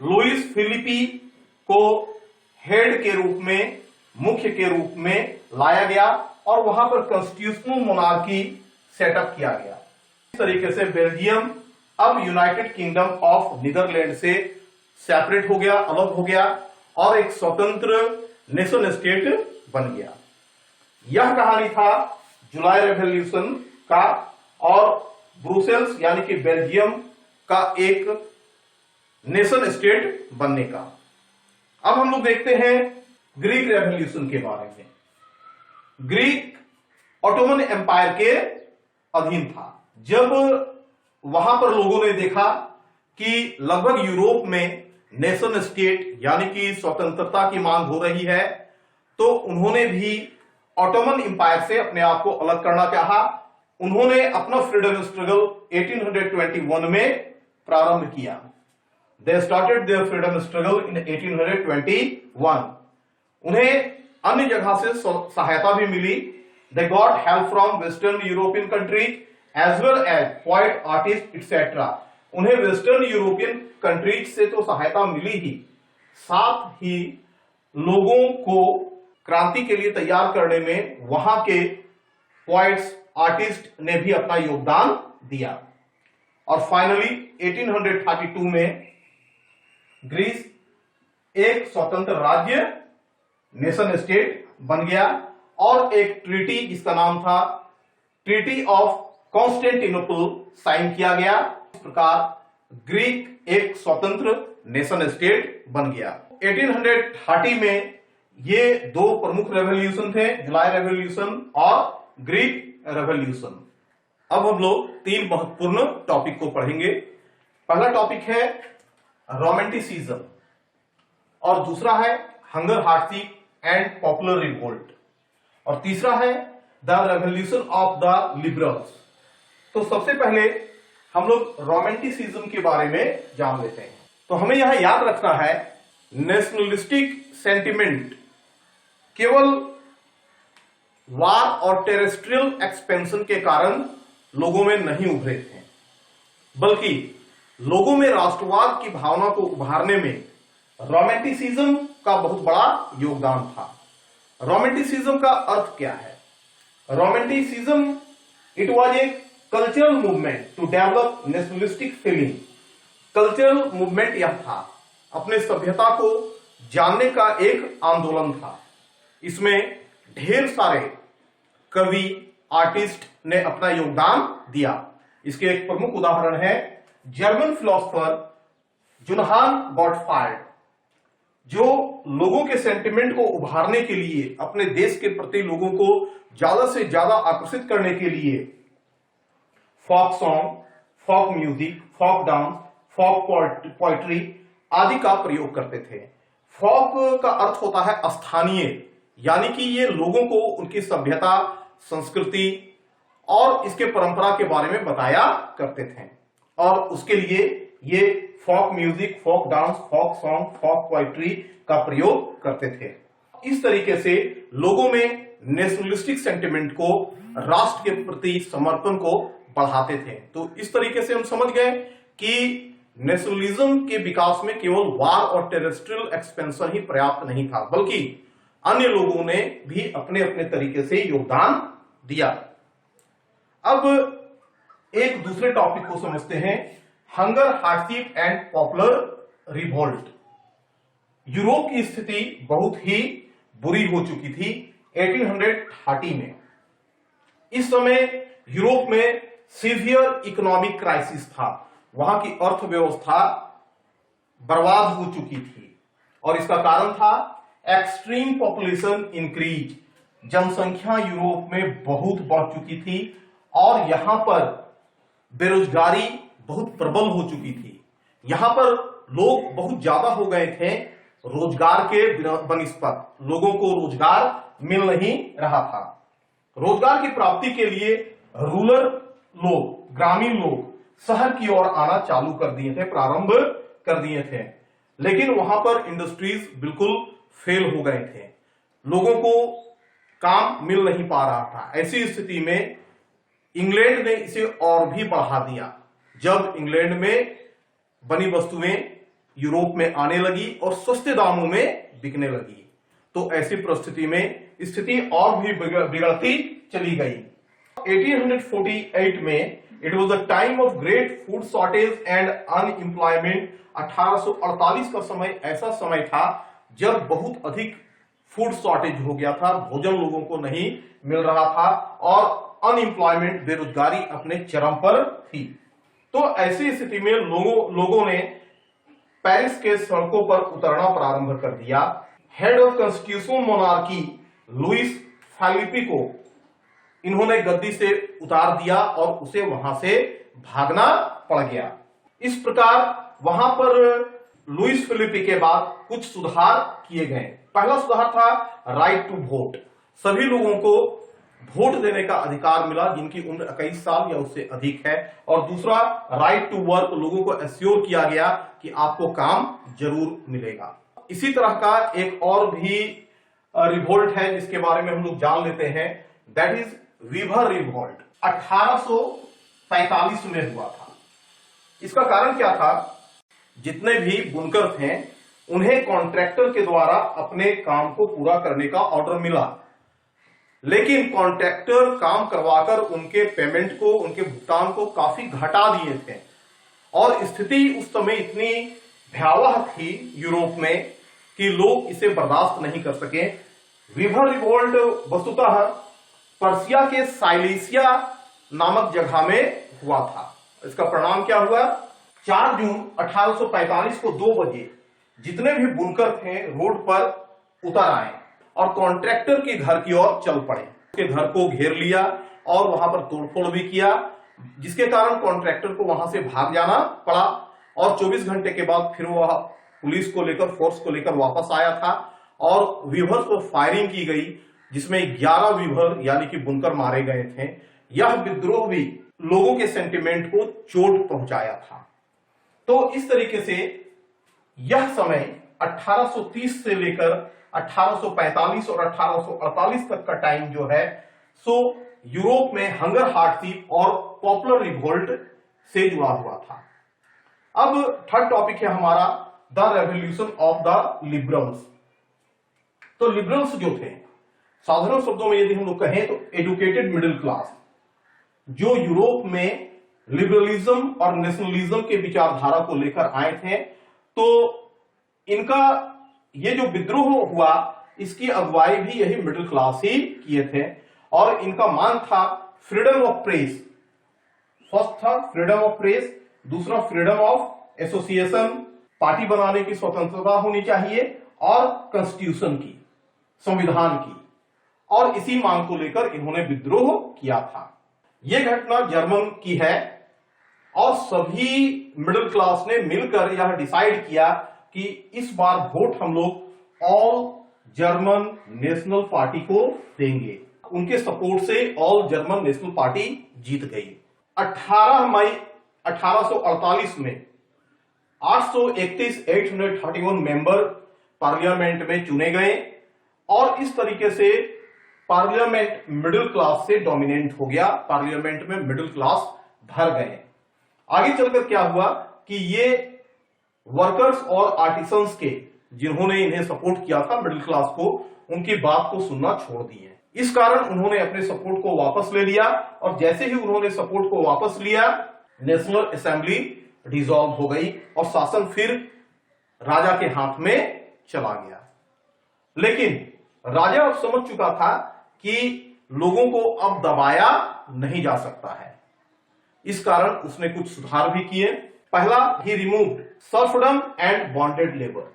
लुइस फिलिपी को हेड के रूप में, मुख्य के रूप में लाया गया, और वहां पर कॉन्स्टिट्यूशनल मोनार्की सेटअप किया गया। इस तरीके से बेल्जियम अब यूनाइटेड किंगडम ऑफ नीदरलैंड से सेपरेट हो गया, अलग हो गया, और एक स्वतंत्र नेशन स्टेट बन गया। यह कहानी था जुलाई रेवोल्यूशन का, और ब्रुसेल्स यानी कि बेल्जियम का एक नेशन स्टेट बनने का। अब हम लोग देखते हैं ग्रीक रेवोल्यूशन के बारे में। ग्रीक ऑटोमन एम्पायर के अधीन था। जब वहां पर लोगों ने देखा कि लगभग यूरोप में नेशन स्टेट यानी कि स्वतंत्रता की मांग हो रही है, तो उन्होंने भी ऑटोमन एम्पायर से अपने आप को अलग करना चाहा। उन्होंने अपना फ्रीडम स्ट्रगल 1821 में प्रारंभ किया। They started their freedom struggle in 1821। उन्हें अन्य जगह से सहायता भी मिली। They got help from Western European countries as well as poet, artist etcetera. उन्हें वेस्टर्न यूरोपियन कंट्रीज से तो सहायता मिली ही, साथ ही लोगों को क्रांति के लिए तैयार करने में वहां के पोएट्स, आर्टिस्ट ने भी अपना योगदान दिया। और फाइनली 1832 में ग्रीस एक स्वतंत्र राज्य, नेशन स्टेट बन गया, और एक ट्रीटी जिसका नाम था ट्रीटी ऑफ कॉन्स्टेंटिनोपल साइन किया गया। इस प्रकार ग्रीक एक स्वतंत्र नेशन स्टेट बन गया। 1830 में ये दो प्रमुख रेवोल्यूशन थे, जुलाई रेवोल्यूशन और ग्रीक रेवोल्यूशन। अब हम लोग तीन महत्वपूर्ण टॉपिक को पढ़ेंगे। पहला टॉपिक है रोमांटिसिज्म और दूसरा है hunger hardship and popular revolt और तीसरा है the revolution of the liberals. तो सबसे पहले हम लोग रोमांटिसिज्म के बारे में जान लेते हैं। तो हमें यहां याद रखना है, नेशनलिस्टिक सेंटिमेंट केवल वार और टेरेस्ट्रियल एक्सपेंशन के कारण लोगों में नहीं उभरे थे, बल्कि लोगों में राष्ट्रवाद की भावना को उभारने में रोमांटिसिज्म का बहुत बड़ा योगदान था। रोमांटिसिज्म का अर्थ क्या है? Romanticism it was a cultural movement to develop nationalistic feeling. Cultural movement यह था, अपने सभ्यता को जानने का एक आंदोलन था। इसमें ढेर सारे कवि, आर्टिस्ट ने अपना योगदान दिया। इसके एक प्रमुख उदाहरण है जर्मन फिलोसोफर जोहान गॉटफ्राइड, जो लोगों के सेंटिमेंट को उभारने के लिए, अपने देश के प्रति लोगों को ज्यादा से ज्यादा आकर्षित करने के लिए folk song, folk music, folk dance, folk poetry आदि का प्रयोग करते थे। फोक का अर्थ होता है स्थानीय, यानी कि ये लोगों को उनकी सभ्यता, संस्कृति और इसके परंपरा के बारे में बताया करते थे और उसके लिए ये folk music, folk dance, folk song, folk poetry का प्रयोग करते थे। इस तरीके से लोगों में नेशनलिस्टिक सेंटिमेंट को, राष्ट्र के प्रति समर्पण को बढ़ाते थे। तो इस तरीके से हम समझ गए कि नेशनलिज्म के विकास में केवल वार और टेरेस्ट्रियल एक्सपेंशन ही पर्याप्त नहीं था, बल्कि अन्य लोगों ने भी अपने अपने तरीके से योगदान दिया। अब एक दूसरे टॉपिक को समझते हैं, hunger hardship and popular revolt. Europe की स्थिति बहुत ही बुरी हो चुकी थी 1830 में। इस समय यूरोप में सीवियर इकोनॉमिक क्राइसिस था, वहां की अर्थव्यवस्था बर्बाद हो चुकी थी और इसका कारण था एक्सट्रीम पॉपुलेशन इंक्रीज। जनसंख्या यूरोप में बहुत बढ़ चुकी थी और यहां पर बेरोजगारी बहुत प्रबल हो चुकी थी। यहां पर लोग बहुत ज्यादा हो गए थे, रोजगार के बनिस्पत लोगों को रोजगार मिल नहीं रहा था। रोजगार की प्राप्ति के लिए रूरल लोग, ग्रामीण लोग शहर की ओर आना चालू कर दिए थे, प्रारंभ कर दिए थे, लेकिन वहां पर इंडस्ट्रीज बिल्कुल फेल हो गए थे, लोगों को काम मिल नहीं पा रहा था। ऐसी स्थिति में इंग्लैंड ने इसे और भी बढ़ा दिया। जब इंग्लैंड में बनी वस्तुएं यूरोप में आने लगी और सस्ते दामों में बिकने लगी, तो ऐसी परिस्थिति में स्थिति और भी बिगड़ती चली गई। 1848 में it was the time of great food shortage and unemployment. 1848 का समय ऐसा समय था जब बहुत अधिक फूड शॉर्टेज हो गया था, भोजन लोगों को नहीं मिल रहा था और अनएम्प्लॉयमेंट, बेरोजगारी अपने चरम पर थी। तो ऐसी स्थिति में लोगों ने पेरिस के सड़कों पर उतरना प्रारंभ कर दिया। Head of constitutional monarchy Louis Philippe को इन्होंने गद्दी से उतार दिया और उसे वहां से भागना पड़ गया। इस प्रकार वहां पर लुइस फिलिपी के बाद कुछ सुधार किए गए। पहला सुधार था राइट टू वोट। सभी लोगों को वोट देने का अधिकार मिला जिनकी उम्र 21 साल या उससे अधिक है। और दूसरा राइट टू वर्क, लोगों को एश्योर किया गया कि आपको काम जरूर मिलेगा। इसी तरह का एक और भी रिवोल्ट है जिसके बारे में हम लोग जान लेते हैं, दैट इज वीवर रिवोल्ट। 1845 में हुआ था। इसका कारण क्या था? जितने भी बुनकर थे उन्हें कॉन्ट्रैक्टर के द्वारा अपने काम को पूरा करने का ऑर्डर मिला, लेकिन कॉन्ट्रैक्टर काम करवाकर उनके पेमेंट को, उनके भुगतान को काफी घटा दिए थे और स्थिति उस समय इतनी भयावह थी यूरोप में कि लोग इसे बर्दाश्त नहीं कर सके। वीवर रिवोल्ट वस्तुतः पर्सिया के साइलेसिया नामक जगह में हुआ था। इसका परिणाम क्या हुआ? 4 जून 1845 को 2 बजे जितने भी बुनकर थे रोड पर उतर आए और कॉन्ट्रैक्टर के घर की ओर चल पड़े। उसके घर को घेर लिया और वहां पर तोड़फोड़ भी किया, जिसके कारण कॉन्ट्रैक्टर को वहां से भाग जाना पड़ा और 24 घंटे के बाद फिर वह पुलिस को लेकर, फोर्स को लेकर वापस आया था और वीवर्स पर फायरिंग की गई, जिसमें 11 वीवर यानी कि बुनकर मारे गए थे। यह विद्रोह भी लोगों के सेंटिमेंट को चोट पहुंचाया था। तो इस तरीके से यह समय 1830 से लेकर 1845 और 1848 तक का टाइम जो है सो यूरोप में हंगर हार्डशिप और पॉपुलर रिवोल्ट से जुड़ा हुआ था। अब थर्ड टॉपिक है हमारा the revolution of the liberals. तो लिबरल्स जो थे, साधारण शब्दों में यदि हम लोग कहें तो एजुकेटेड मिडिल क्लास, जो यूरोप में लिबरलिज्म और नेशनलिज्म के विचारधारा को लेकर आए थे। तो इनका ये जो विद्रोह हुआ, इसकी अगुवाई भी यही मिडिल क्लास ही किए थे और इनका मांग था फ्रीडम ऑफ प्रेस। फर्स्ट था फ्रीडम ऑफ प्रेस, दूसरा फ्रीडम ऑफ एसोसिएशन, पार्टी बनाने की स्वतंत्रता होनी चाहिए और कॉन्स्टिट्यूशन की, संविधान की, और इसी मांग को लेकर इन्होंने विद्रोह किया था। यह घटना जर्मन की है और सभी मिडिल क्लास ने मिलकर यह डिसाइड किया कि इस बार वोट हम लोग ऑल जर्मन नेशनल पार्टी को देंगे। उनके सपोर्ट से ऑल जर्मन नेशनल पार्टी जीत गई। 18 मई 1848 में 831 मेंबर पार्लियामेंट में चुने गए और इस तरीके से पार्लियामेंट मिडिल क्लास से डोमिनेट हो गया। पार्लियामेंट में मिडिल क्लास भर गए। आगे चलकर क्या हुआ कि ये वर्कर्स और आर्टिसंस के, जिन्होंने इन्हें सपोर्ट किया था मिडिल क्लास को, उनकी बात को सुनना छोड़ दिए। इस कारण उन्होंने अपने सपोर्ट को वापस ले लिया और जैसे ही उन्होंने सपोर्ट को वापस लिया, नेशनल असेंबली डिसॉल्व हो गई और शासन फिर राजा के हाथ में चला गया। लेकिन राजा अब समझ चुका था कि लोगों को अब दबाया नहीं जा सकता है। इस कारण उसने कुछ सुधार भी किए। पहला, he removed serfdom and bonded labour.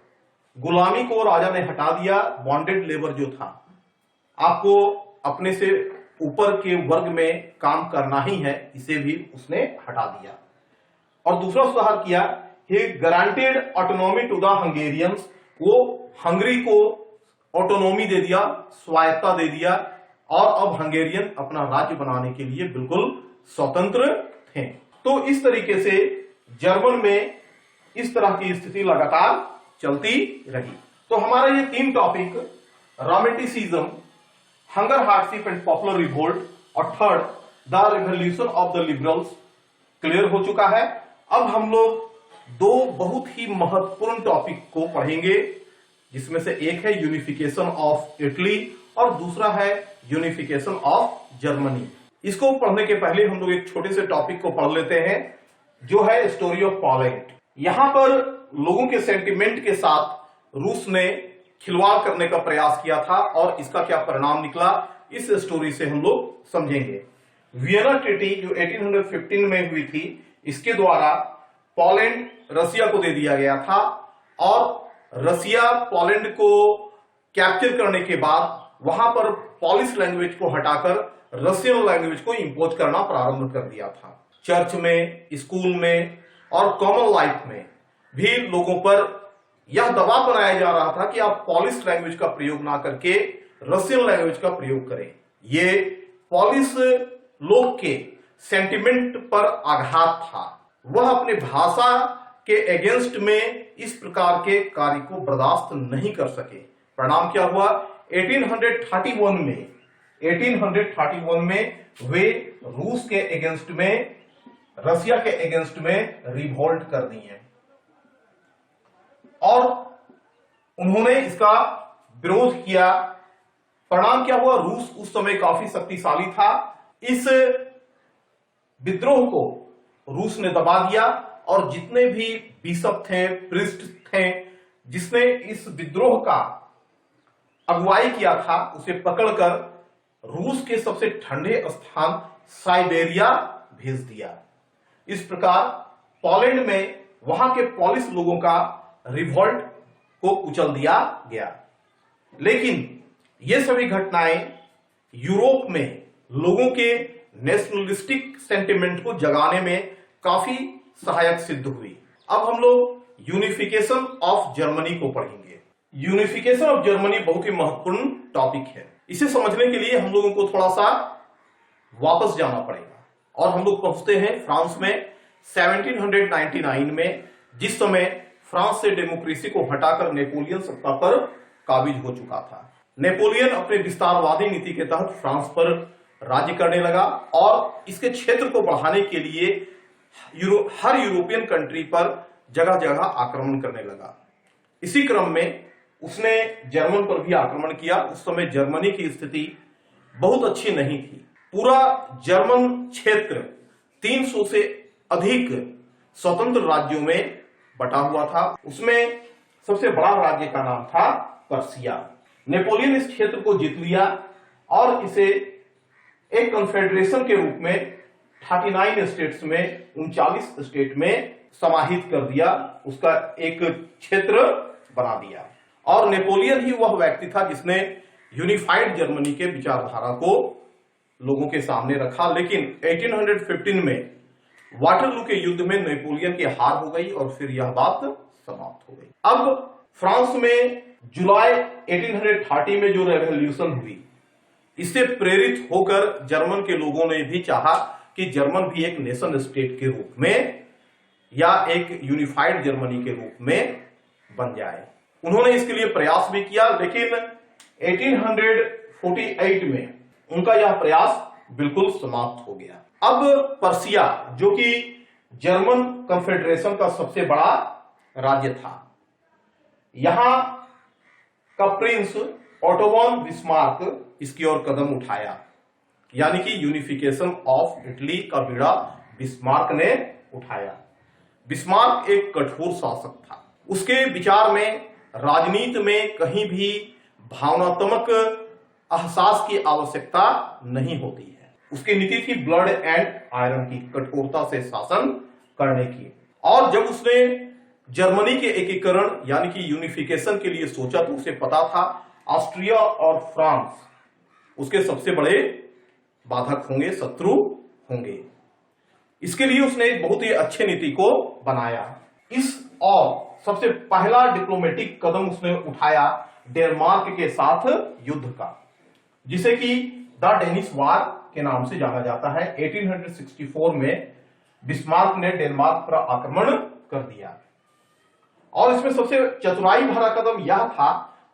गुलामी को राजा ने हटा दिया। बॉन्डेड लेबर जो था, आपको अपने से ऊपर के वर्ग में काम करना ही है, इसे भी उसने हटा दिया। और दूसरा सुधार किया, he guaranteed autonomy to the Hungarians. वो हंगरी को ऑटोनॉमी दे दिया, स्वायत्ता दे दिया और अब हंगेरियन अपना राज्य बनाने के लिए बिल्कुल स्वतंत्र थे। तो इस तरीके से जर्मन में इस तरह की स्थिति लगातार चलती रही। तो हमारा ये 3 topic, romanticism, hunger hardship and popular revolt और third the revolution of the liberals clear हो चुका है। अब हम लोग 2 बहुत ही महत्वपूर्ण टॉपिक को पढ़ेंगे, जिसमें से एक है यूनिफिकेशन ऑफ इटली और दूसरा है यूनिफिकेशन ऑफ जर्मनी। इसको पढ़ने के पहले हम लोग एक छोटे से टॉपिक को पढ़ लेते हैं, जो है स्टोरी ऑफ पोलैंड। यहां पर लोगों के सेंटिमेंट के साथ रूस ने खिलवाड़ करने का प्रयास किया था और इसका क्या परिणाम निकला, इस स्टोरी से हम लोग समझेंगे। वियना ट्रीटी जो 1815 में हुई थी, इसके द्वारा पोलैंड रसिया को दे दिया गया था और रसिया पोलैंड को कैप्चर करने के बाद वहां पर पोलिश लैंग्वेज को हटाकर रशियन लैंग्वेज को इंपोज करना प्रारंभ कर दिया था। चर्च में, स्कूल में और कॉमन लाइफ में भी लोगों पर यह दबाव बनाया जा रहा था कि आप पोलिश लैंग्वेज का प्रयोग ना करके रशियन लैंग्वेज का प्रयोग करें। ये पोलिश लोग के सेंटिमेंट पर आघात था। वह अपने भाषा के अगेंस्ट में इस प्रकार के कार्य को बर्दाश्त नहीं कर सके। परिणाम क्या हुआ, 1831 में वे रूस के अगेंस्ट में, रसिया के अगेंस्ट में रिवोल्ट कर दी है और उन्होंने इसका विरोध किया। परिणाम क्या हुआ, रूस उस समय काफी शक्तिशाली था। इस विद्रोह को रूस ने दबा दिया और जितने भी बिशप थे, प्रिस्ट थे, जिसने इस विद्रोह का अगुवाई किया था, उसे पकड़कर रूस के सबसे ठंडे स्थान साइबेरिया भेज दिया। इस प्रकार पोलैंड में वहां के पोलिश लोगों का रिवोल्ट को कुचल दिया गया। लेकिन ये सभी घटनाएं यूरोप में लोगों के नेशनलिस्टिक सेंटिमेंट को जगाने में काफी सहायक सिद्ध हुई। अब हम लोग यूनिफिकेशन ऑफ जर्मनी को पढ़ेंगे। यूनिफिकेशन ऑफ जर्मनी बहुत ही महत्वपूर्ण टॉपिक है। इसे समझने के लिए हम लोगों को थोड़ा सा वापस जाना पड़ेगा और हम लोग पहुंचते हैं फ्रांस में 1799 में, जिस समय फ्रांस से डेमोक्रेसी को हटाकर नेपोलियन सत्ता पर काबिज हो चुका था। नेपोलियन अपने विस्तारवादी नीति के तहत फ्रांस पर राज्य करने लगा और इसके क्षेत्र को बढ़ाने के लिए हर यूरोपियन कंट्री पर जगह जगह आक्रमण करने लगा। इसी क्रम में उसने जर्मन पर भी आक्रमण किया। उस समय जर्मनी की स्थिति बहुत अच्छी नहीं थी। पूरा जर्मन क्षेत्र 300 से अधिक स्वतंत्र राज्यों में बटा हुआ था। उसमें सबसे बड़ा राज्य का नाम था पर्सिया। नेपोलियन इस क्षेत्र को जीत लिया और इसे एक कन्फेडरेशन के रूप में 39 स्टेट्स में 39 स्टेट में समाहित कर दिया, उसका एक क्षेत्र बना दिया। और नेपोलियन ही वह व्यक्ति था जिसने यूनिफाइड जर्मनी के विचारधारा को लोगों के सामने रखा। लेकिन 1815 में वाटरलू के युद्ध में नेपोलियन की हार हो गई और फिर यह बात समाप्त हो गई। अब फ्रांस में जुलाई 1830 में जो रेवोल्यूशन हुई, इससे प्रेरित होकर जर्मन के लोगों ने भी चाहा कि जर्मन भी एक नेशन स्टेट के रूप में या एक यूनिफाइड जर्मनी के रूप में बन जाए। उन्होंने इसके लिए प्रयास भी किया, लेकिन 1848 में उनका यह प्रयास बिल्कुल समाप्त हो गया। अब पर्सिया, जो कि जर्मन कन्फेडरेशन का सबसे बड़ा राज्य था, यहां का प्रिंस ओटो वन बिस्मार्क इसकी ओर कदम उठाया, यानी कि यूनिफिकेशन ऑफ इटली का बीड़ा बिस्मार्क ने उठाया। बिस्मार्क एक कठोर शासक था। उसके विचार में राजनीति में कहीं भी भावनात्मक एहसास की आवश्यकता नहीं होती है। उसकी नीति थी ब्लड एंड आयरन की, कठोरता से शासन करने की। और जब उसने जर्मनी के एकीकरण यानी कि यूनिफिकेशन के लिए सोचा तो उसे पता था ऑस्ट्रिया और फ्रांस उसके सबसे बड़े बाधक होंगे, शत्रु होंगे। इसके लिए उसने एक बहुत ही अच्छी नीति को बनाया। इस और सबसे पहला डिप्लोमेटिक कदम उसने उठाया डेनमार्क के साथ युद्ध का, जिसे कि द डेनिश वार के नाम से जाना जाता है। 1864 में बिस्मार्क ने डेनमार्क पर आक्रमण कर दिया और इसमें सबसे चतुराई भरा कदम यह था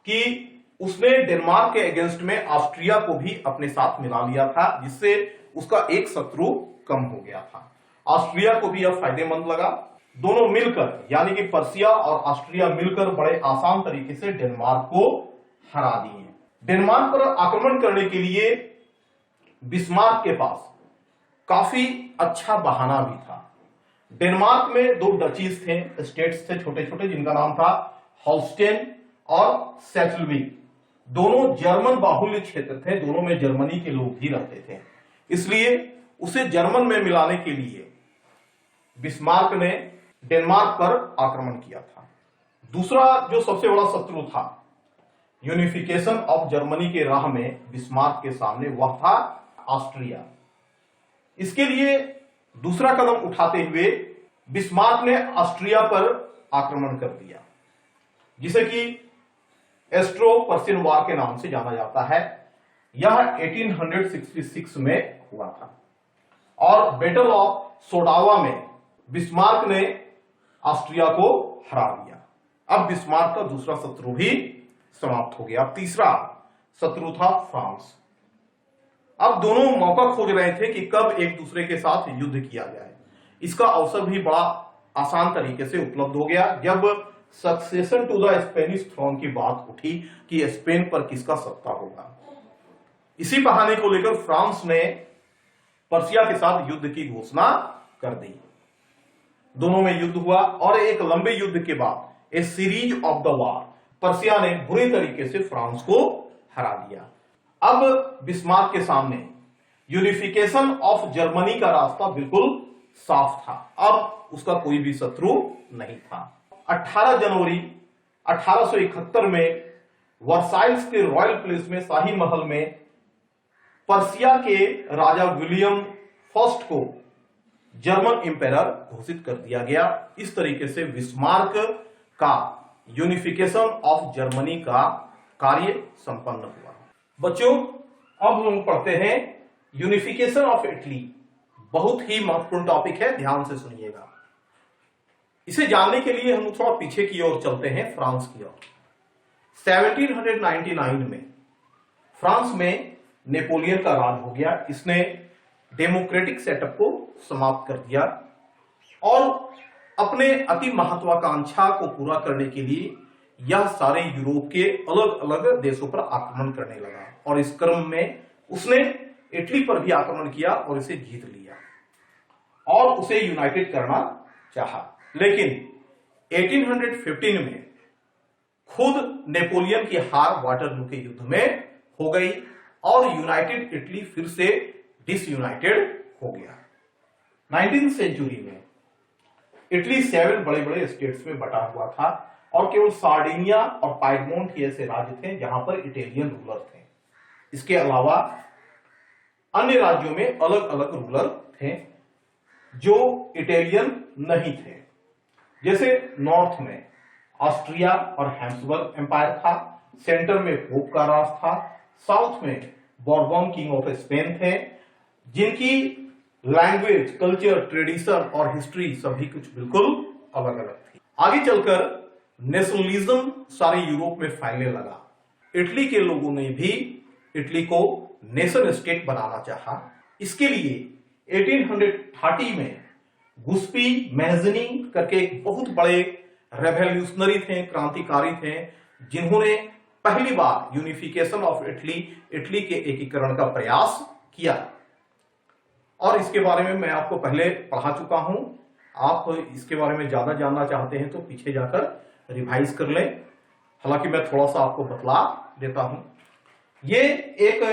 कि उसने डेनमार्क के अगेंस्ट में ऑस्ट्रिया को भी अपने साथ मिला लिया था, जिससे उसका एक शत्रु कम हो गया था। ऑस्ट्रिया को भी यह फायदेमंद लगा। दोनों मिलकर यानी कि पर्सिया और ऑस्ट्रिया मिलकर बड़े आसान तरीके से डेनमार्क को हरा दिए। डेनमार्क पर आक्रमण करने के लिए बिस्मार्क के पास काफी अच्छा बहाना भी था। डेनमार्क में दो डचीज थे, स्टेट्स थे छोटे छोटे, जिनका नाम था हॉल्स्टेन और सेल्जविक। दोनों जर्मन बाहुल्य क्षेत्र थे, दोनों में जर्मनी के लोग ही रहते थे। इसलिए उसे जर्मन में मिलाने के लिए बिस्मार्क ने डेनमार्क पर आक्रमण किया था। दूसरा जो सबसे बड़ा शत्रु था यूनिफिकेशन ऑफ जर्मनी के राह में बिस्मार्क के सामने, वह था ऑस्ट्रिया। इसके लिए दूसरा कदम उठाते हुए बिस्मार्क ने ऑस्ट्रिया पर आक्रमण कर दिया, जिसे कि एस्ट्रो पर्सियन वार के नाम से जाना जाता है। यह 1866 में हुआ था और बैटल ऑफ सोडावा में बिस्मार्क ने ऑस्ट्रिया को हरा दिया। अब बिस्मार्क का दूसरा शत्रु भी समाप्त हो गया। तीसरा शत्रु था फ्रांस। अब दोनों मौका खोज रहे थे कि कब एक दूसरे के साथ युद्ध किया जाए। इसका अवसर भी बड़ा आसान तरीके से उपलब्ध हो गया जब succession to the Spanish throne की बात उठी कि स्पेन पर किसका सत्ता होगा। इसी बहाने को लेकर फ्रांस ने पर्सिया के साथ युद्ध की घोषणा कर दी। दोनों में युद्ध हुआ और एक लंबे युद्ध के बाद a series of the war Persia ने बुरे तरीके से फ्रांस को हरा दिया। अब बिस्मार्क के सामने यूनिफिकेशन ऑफ जर्मनी का रास्ता बिल्कुल साफ था। अब उसका कोई भी शत्रु नहीं था। 18 जनवरी 1871 में वर्साइल्स के रॉयल प्लेस में, शाही महल में, पर्सिया के राजा विलियम फर्स्ट को जर्मन एम्पायर घोषित कर दिया गया। इस तरीके से बिस्मार्क का यूनिफिकेशन ऑफ जर्मनी का कार्य संपन्न हुआ। बच्चों, अब हम पढ़ते हैं यूनिफिकेशन ऑफ इटली। बहुत ही महत्वपूर्ण टॉपिक है, ध्यान से सुनिएगा। इसे जानने के लिए हम थोड़ा पीछे की ओर चलते हैं, फ्रांस की ओर। 1799 में फ्रांस में नेपोलियन का राज हो गया। इसने डेमोक्रेटिक सेटअप को समाप्त कर दिया और अपने अति महत्वाकांक्षा को पूरा करने के लिए यह सारे यूरोप के अलग अलग देशों पर आक्रमण करने लगा और इस क्रम में उसने इटली पर भी आक्रमण किया और इसे जीत लिया और उसे यूनाइटेड करना चाहा। लेकिन 1815 में खुद नेपोलियन की हार वाटरलू के युद्ध में हो गई और यूनाइटेड इटली फिर से डिसयूनाइटेड हो गया। 19वीं सेंचुरी में इटली 7 बड़े बड़े स्टेट्स में बटा हुआ था और केवल सार्डिनिया और पाइडमोंट ही ऐसे राज्य थे जहां पर इटालियन रूलर थे। इसके अलावा अन्य राज्यों में अलग अलग रूलर थे जो इटालियन नहीं थे। जैसे नॉर्थ में ऑस्ट्रिया और हैब्सबर्ग एम्पायर था, सेंटर में पोप का राज था, साउथ में बॉर्बन किंग ऑफ स्पेन थे जिनकी लैंग्वेज, कल्चर, ट्रेडिशन और हिस्ट्री सभी कुछ बिल्कुल अलग अलग थी। आगे चलकर नेशनलिज्म सारे यूरोप में फैलने लगा। इटली के लोगों ने भी इटली को नेशन स्टेट बनाना चाहा। इसके लिए 1830 में गुस्पी मैजनी करके एक बहुत बड़े रेवोल्यूशनरी थे, क्रांतिकारी थे, जिन्होंने पहली बार यूनिफिकेशन ऑफ इटली के एकीकरण का प्रयास किया और इसके बारे में मैं आपको पहले पढ़ा चुका हूं। आप इसके बारे में ज्यादा जानना चाहते हैं तो पीछे जाकर रिवाइज कर लें। हालांकि मैं थोड़ा सा आपको बतला देता हूं। ये एक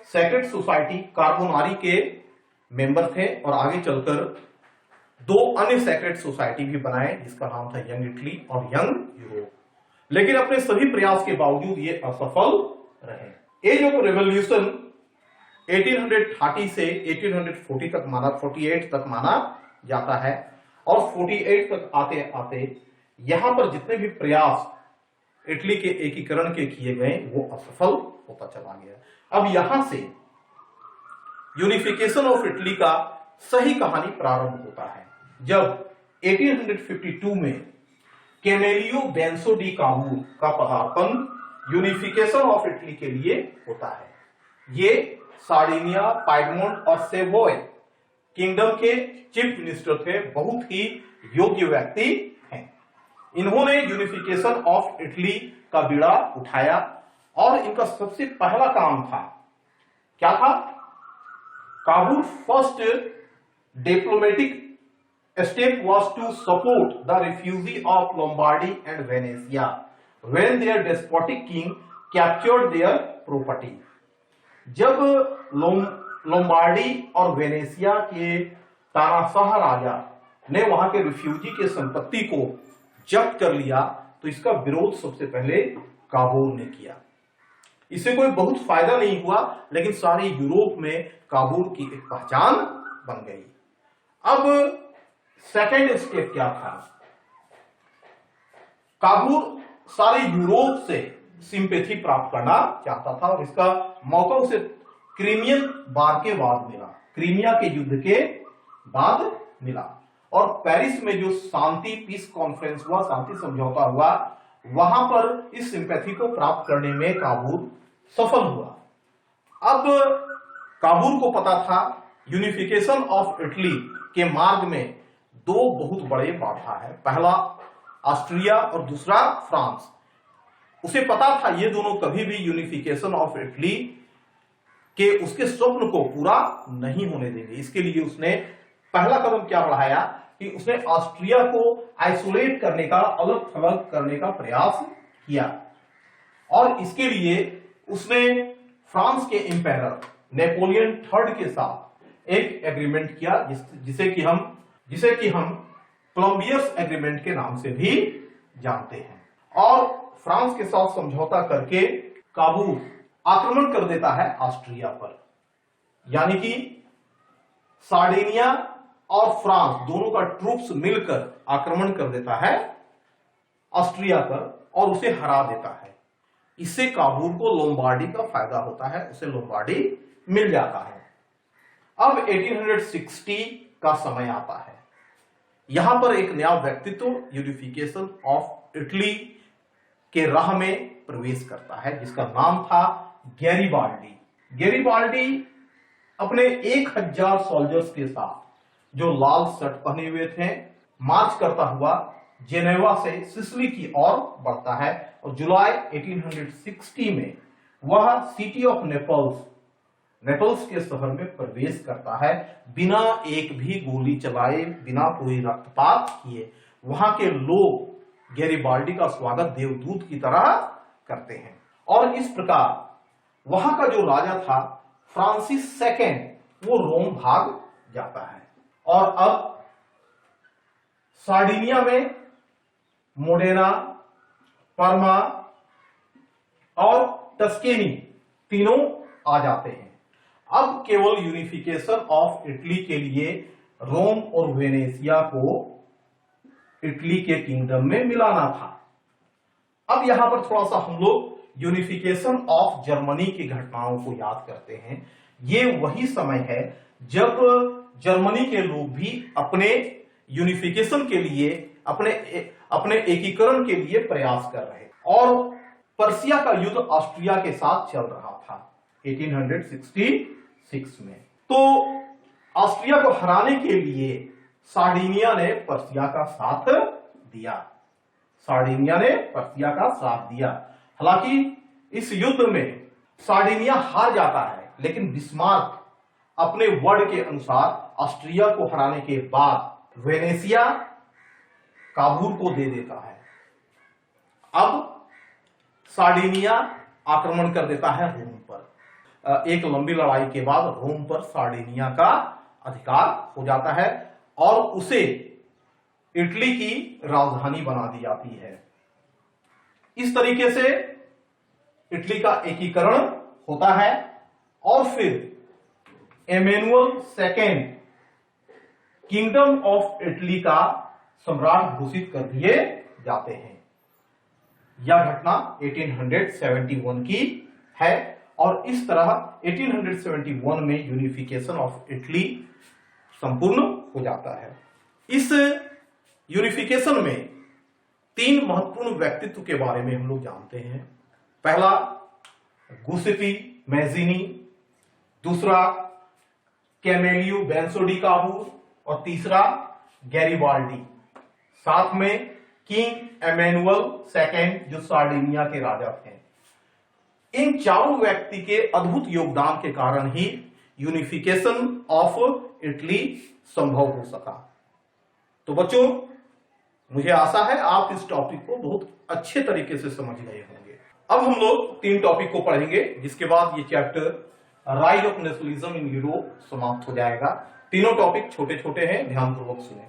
सेक्रेट सोसाइटी कार्बोनारी के मेंबर थे और आगे चलकर 2 अन्य सेक्रेट सोसाइटी भी बनाए जिसका नाम था यंग इटली और यंग यूरोप। लेकिन अपने सभी प्रयास के बावजूद ये असफल रहे। एज ऑफ रेवोल्यूशन 1830 से 1840 तक 48 तक माना जाता है और 48 तक आते आते यहां पर जितने भी प्रयास इटली के एकीकरण के किए गए वो असफल होता चला गया। अब यहां से यूनिफिकेशन ऑफ इटली का सही कहानी प्रारंभ होता है जब 1852 में कैमेलियो बेंसो डी काबूल का पदार्पण यूनिफिकेशन ऑफ इटली के लिए होता है। ये सार्डिनिया, पाइडमोंट और सेवोय किंगडम के चीफ मिनिस्टर थे, बहुत ही योग्य व्यक्ति हैं। इन्होंने यूनिफिकेशन ऑफ इटली का बीड़ा उठाया और इनका सबसे पहला काम था, क्या था? Kabul first diplomatic step was to support the refugee of Lombardy and Venetia when their despotic king captured their property। जब लोम्बार्डी और वेनेसिया के तानाशाह राजा ने वहां के रिफ्यूजी के संपत्ति को जब्त कर लिया तो इसका विरोध सबसे पहले काबूल ने किया। इससे कोई बहुत फायदा नहीं हुआ लेकिन सारे यूरोप में काबूल की एक पहचान बन गई। अब सेकेंड स्टेप क्या था? काबूल सारे यूरोप से सिंपैथी प्राप्त करना चाहता था और इसका मौका उसे क्रीमियन वार के बाद मिला, क्रीमिया के युद्ध के बाद मिला और पेरिस में जो शांति पीस कॉन्फ्रेंस हुआ, शांति समझौता हुआ, वहां पर इस सिंपैथी को प्राप्त करने में काबूल सफल हुआ। अब काबूल को पता था यूनिफिकेशन ऑफ इटली के मार्ग में 2 बहुत बड़े बाधा है, पहला ऑस्ट्रिया और दूसरा फ्रांस। उसे पता था ये दोनों कभी भी यूनिफिकेशन ऑफ इटली के उसके स्वप्न को पूरा नहीं होने देंगे। इसके लिए उसने पहला कदम क्या बढ़ाया कि उसने ऑस्ट्रिया को आइसोलेट करने का, अलग थलग करने का प्रयास किया और इसके लिए उसने फ्रांस के एम्पायर नेपोलियन थर्ड के साथ एक एग्रीमेंट किया जिसे कि हम कोलंबियस एग्रीमेंट के नाम से भी जानते हैं। और फ्रांस के साथ समझौता करके काबूल आक्रमण कर देता है ऑस्ट्रिया पर। यानी कि सार्डिनिया और फ्रांस दोनों का ट्रूप्स मिलकर आक्रमण कर देता है ऑस्ट्रिया पर और उसे हरा देता है। इससे काबूल को लोम्बार्डी का फायदा होता है, उसे लोम्बार्डी मिल जाता है। अब 1860 का समय आता है। यहां पर एक नया व्यक्तित्व यूनिफिकेशन ऑफ इटली के राह में प्रवेश करता है, जिसका नाम था गैरिबाल्डी। गैरिबाल्डी अपने 1000 सोल्जर्स के साथ, जो लाल शर्ट पहने हुए थे, मार्च करता हुआ जेनेवा से सिसिली की ओर बढ़ता है और जुलाई 1860 में वह सिटी ऑफ नेपल्स के शहर में प्रवेश करता है, बिना एक भी गोली चलाए, बिना कोई रक्तपात किए। वहां के लोग गैरिबाल्डी का स्वागत देवदूत की तरह करते हैं और इस प्रकार वहां का जो राजा था फ्रांसिस सेकेंड, वो रोम भाग जाता है और अब सार्डिनिया में मोडेना, पर्मा और टस्केनी तीनों आ जाते हैं। अब केवल यूनिफिकेशन ऑफ इटली के लिए रोम और वेनेसिया को इटली के किंगडम में मिलाना था। अब यहां पर थोड़ा सा हम लोग यूनिफिकेशन ऑफ जर्मनी की घटनाओं को याद करते हैं। ये वही समय है जब जर्मनी के लोग भी अपने यूनिफिकेशन के लिए, अपने एकीकरण के लिए प्रयास कर रहे और पर्सिया का युद्ध ऑस्ट्रिया के साथ चल रहा था 1866 में। तो ऑस्ट्रिया को हराने के लिए सार्डिनिया ने पर्सिया का साथ दिया। हालांकि इस युद्ध में सार्डिनिया हार जाता है, लेकिन बिस्मार्क अपने वर्ड के अनुसार ऑस्ट्रिया को हराने के बाद वेनेसिया काबूल को दे देता है। अब सार्डिनिया आक्रमण कर देता है रोम पर। एक लंबी लड़ाई के बाद रोम पर सार्डिनिया का अधिकार हो जाता है और उसे इटली की राजधानी बना दी जाती है। इस तरीके से इटली का एकीकरण होता है और फिर Emmanuel second kingdom of Italy का सम्राट घोषित कर दिए जाते हैं। यह घटना 1871 की है और इस तरह 1871 में यूनिफिकेशन ऑफ इटली संपूर्ण हो जाता है। इस यूनिफिकेशन में 3 महत्वपूर्ण व्यक्तित्व के बारे में हम लोग जानते हैं। पहला गुसेपी मैज़िनी, दूसरा कैमेलियो बेंसो डी काबूल और तीसरा गैरिबाल्डी, साथ में किंग एमेनुअल सेकेंड जो सार्डिनिया के राजा थे। इन चारों व्यक्ति के अद्भुत योगदान के कारण ही यूनिफिकेशन ऑफ इटली संभव हो सका। तो बच्चों, मुझे आशा है आप इस टॉपिक को बहुत अच्छे तरीके से समझ गए होंगे। अब हम लोग 3 टॉपिक को पढ़ेंगे, जिसके बाद ये chapter rise of nationalism in Europe समाप्त हो जाएगा। तीनों टॉपिक छोटे छोटे हैं, ध्यानपूर्वक सुने।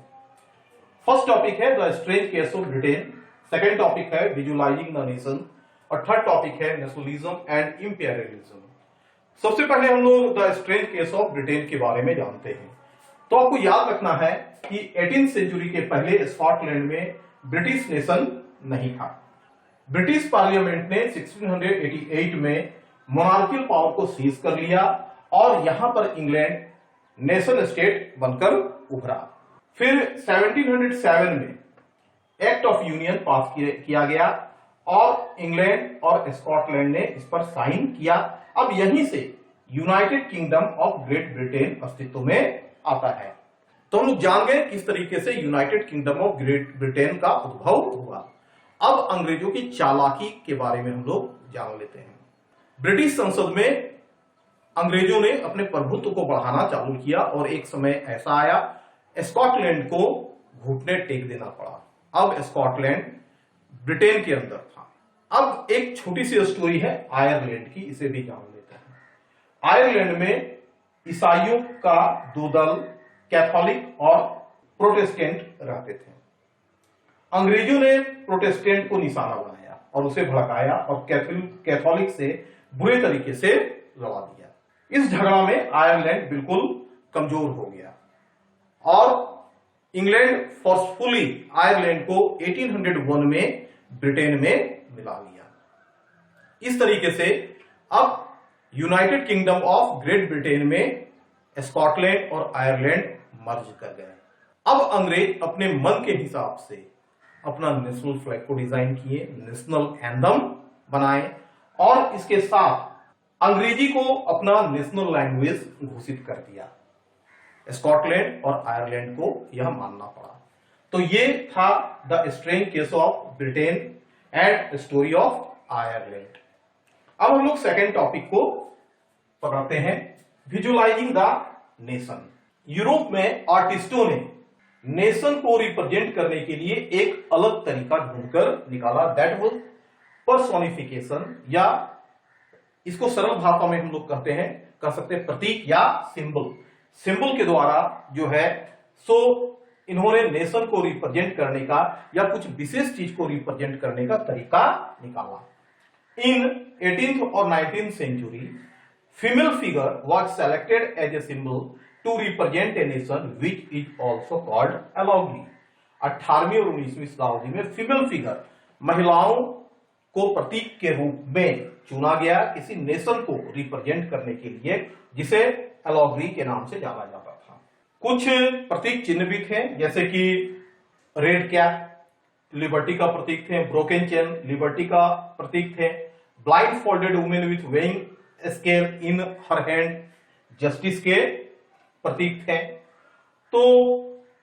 फर्स्ट टॉपिक है the strange case of Britain, second topic है विजुअलाइजिंग द नेशन और थर्ड टॉपिक है नेशनलिज्म एंड इंपीरियलिज्म। सबसे पहले हम लोग the strange case of Britain के बारे में जानते हैं। तो आपको याद रखना है कि 18th सेंचुरी के पहले स्कॉटलैंड में ब्रिटिश नेशन नहीं था। ब्रिटिश पार्लियामेंट ने 1688 में मोनार्कियल पावर को सीज कर लिया और यहां पर इंग्लैंड नेशन स्टेट बनकर उभरा। फिर 1707 में एक्ट ऑफ यूनियन पास किया गया और इंग्लैंड और स्कॉटलैंड ने इस पर साइन किया। अब यहीं से United Kingdom of great Britain अस्तित्व में आता है। तो हम लोग जान गए किस तरीके से United Kingdom of great Britain का उद्भव हुआ। अब अंग्रेजों की चालाकी के बारे में हम लोग जान लेते हैं। ब्रिटिश संसद में अंग्रेजों ने अपने प्रभुत्व को बढ़ाना चालू किया और एक समय ऐसा आया स्कॉटलैंड को घुटने टेक देना पड़ा। अब स्कॉटलैंड ब्रिटेन के अंदर था। अब एक छोटी सी स्टोरी है आयरलैंड की, इसे भी जान लेते हैं। आयरलैंड में ईसाइयों का 2 दल, कैथोलिक और प्रोटेस्टेंट रहते थे। अंग्रेजों ने प्रोटेस्टेंट को निशाना बनाया और उसे भड़काया और कैथोलिक से बुरे तरीके से लड़ा दिया। इस झगड़ा में आयरलैंड बिल्कुल कमजोर हो गया और इंग्लैंड फोर्सफुली आयरलैंड को 1801 में ब्रिटेन में मिला लिया। इस तरीके से अब United Kingdom of great Britain में स्कॉटलैंड और आयरलैंड मर्ज कर गए। अब अंग्रेज अपने मन के हिसाब से अपना नेशनल फ्लैग को डिजाइन किए, नेशनल एंथम बनाए और इसके साथ अंग्रेजी को अपना नेशनल लैंग्वेज घोषित कर दिया। स्कॉटलैंड और आयरलैंड को यह मानना पड़ा। तो ये था the strange case of Britain and story of Ireland. अब हम लोग सेकेंड टॉपिक को पकड़ते हैं, विजुअलाइजिंग द नेशन। यूरोप में आर्टिस्टों ने नेशन को रिप्रेजेंट करने के लिए एक अलग तरीका ढूंढकर निकाला, दैट वाज पर्सोनिफिकेशन, या इसको सरल भाषा में हम लोग कह सकते हैं प्रतीक या सिंबल। सिंबल के द्वारा जो है सो इन्होंने नेशन को रिप्रेजेंट करने का या कुछ विशेष चीज को रिप्रेजेंट करने का तरीका निकाला। इन 18th और 19th century female figure was selected as a symbol to represent a nation which is also called allegori। 18वीं और 19वीं शताब्दी में फीमेल फिगर, महिलाओं को प्रतीक के रूप में चुना गया किसी नेशन को रिप्रेजेंट करने के लिए, जिसे एलोगरी के नाम से जाना जाता था। कुछ प्रतीक चिन्ह भी थे, जैसे कि रेड कैप लिबर्टी का प्रतीक थे, ब्रोकन चेन लिबर्टी का प्रतीक थे, blind folded women with weighing scale in her hand justice के प्रतीक थे। तो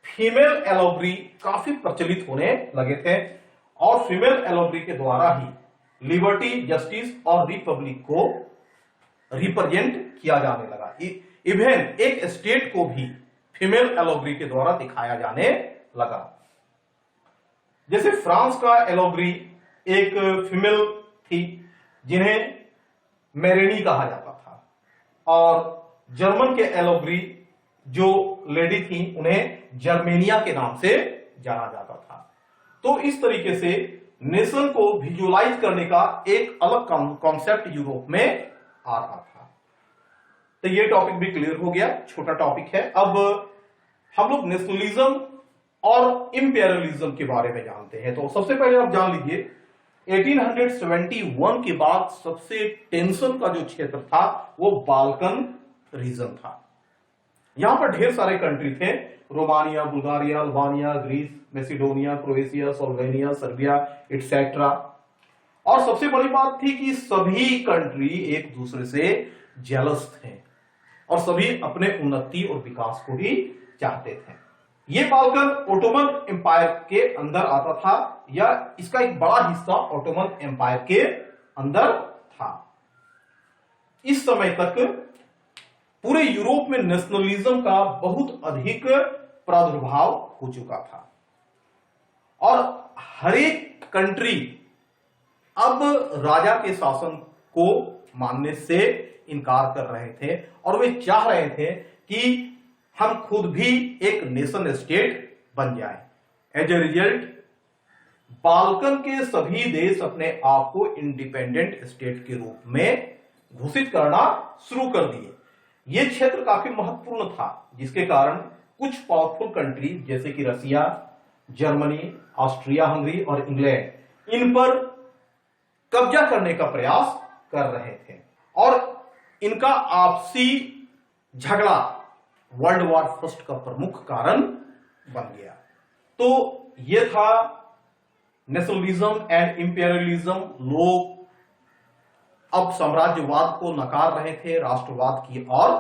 फीमेल एलोगरी काफी प्रचलित होने लगे थे और फीमेल एलोगरी के द्वारा ही लिबर्टी, जस्टिस और रिपब्लिक को रिप्रेजेंट किया जाने लगा। इवन एक स्टेट को भी फीमेल एलोगरी के द्वारा दिखाया जाने लगा। जैसे फ्रांस का एलोगरी एक फीमेल थी जिन्हें मेरेनी कहा जाता था, और जर्मन के एलोगरी जो लेडी थी उन्हें जर्मेनिया के नाम से जाना जाता था। तो इस तरीके से नेशन को विजुअलाइज करने का एक अलग कॉन्सेप्ट यूरोप में आ रहा था। तो ये टॉपिक भी क्लियर हो गया, छोटा टॉपिक है। अब हम लोग नेशनलिज्म और इंपेरियलिज्म के बारे में जानते हैं। तो सबसे पहले आप जान लीजिए 1871 के बाद सबसे टेंशन का जो क्षेत्र था वो बाल्कन रीजन था। यहां पर ढेर सारे कंट्री थे, Romania, Bulgaria, Albania, Greece, Macedonia, Croatia, Slovenia, Serbia etcetera. और सबसे बड़ी बात थी कि सभी कंट्री एक दूसरे से जेलस थे और सभी अपने उन्नति और विकास को ही चाहते थे। ये बाल्कन ओटोमन एम्पायर के अंदर आता था, या इसका एक बड़ा हिस्सा ओटोमन एम्पायर के अंदर था। इस समय तक पूरे यूरोप में नेशनलिज्म का बहुत अधिक प्रादुर्भाव हो चुका था और हर एक कंट्री अब राजा के शासन को मानने से इनकार कर रहे थे और वे चाह रहे थे कि हम खुद भी एक नेशन स्टेट बन जाएं। एज ए रिजल्ट बाल्कन के सभी देश अपने आप को इंडिपेंडेंट स्टेट के रूप में घोषित करना शुरू कर दिए। यह क्षेत्र काफी महत्वपूर्ण था, जिसके कारण कुछ पावरफुल कंट्री जैसे कि रसिया, जर्मनी, ऑस्ट्रिया हंगरी और इंग्लैंड इन पर कब्जा करने का प्रयास कर रहे थे और इनका आपसी झगड़ा वर्ल्ड वॉर फर्स्ट का प्रमुख कारण बन गया। तो यह था नेशनलिज्म एंड इंपेरियलिज्म। लोग अब साम्राज्यवाद को नकार रहे थे, राष्ट्रवाद की ओर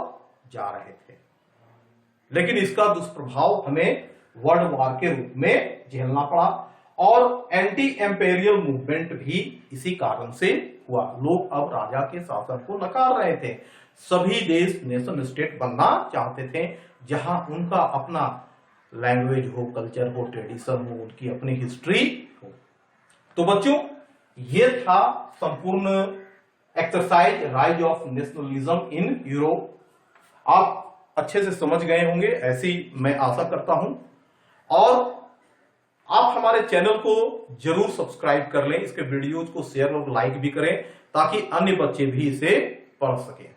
जा रहे थे, लेकिन इसका दुष्प्रभाव हमें वर्ल्ड वॉर के रूप में झेलना पड़ा और एंटी एम्पेरियल मूवमेंट भी इसी कारण से हुआ। लोग अब राजा के शासन को नकार रहे थे। सभी देश नेशन स्टेट बनना चाहते थे जहां उनका अपना लैंग्वेज हो, कल्चर हो, ट्रेडिशन हो, उनकी अपनी हिस्ट्री हो। तो बच्चों, ये था संपूर्ण exercise rise of nationalism in Europe. आप अच्छे से समझ गए होंगे, ऐसी मैं आशा करता हूं। और आप हमारे हमारे चैनल को जरूर सब्सक्राइब कर लें, इसके वीडियोज को शेयर और लाइक भी करें ताकि अन्य बच्चे भी इसे पढ़ सकें।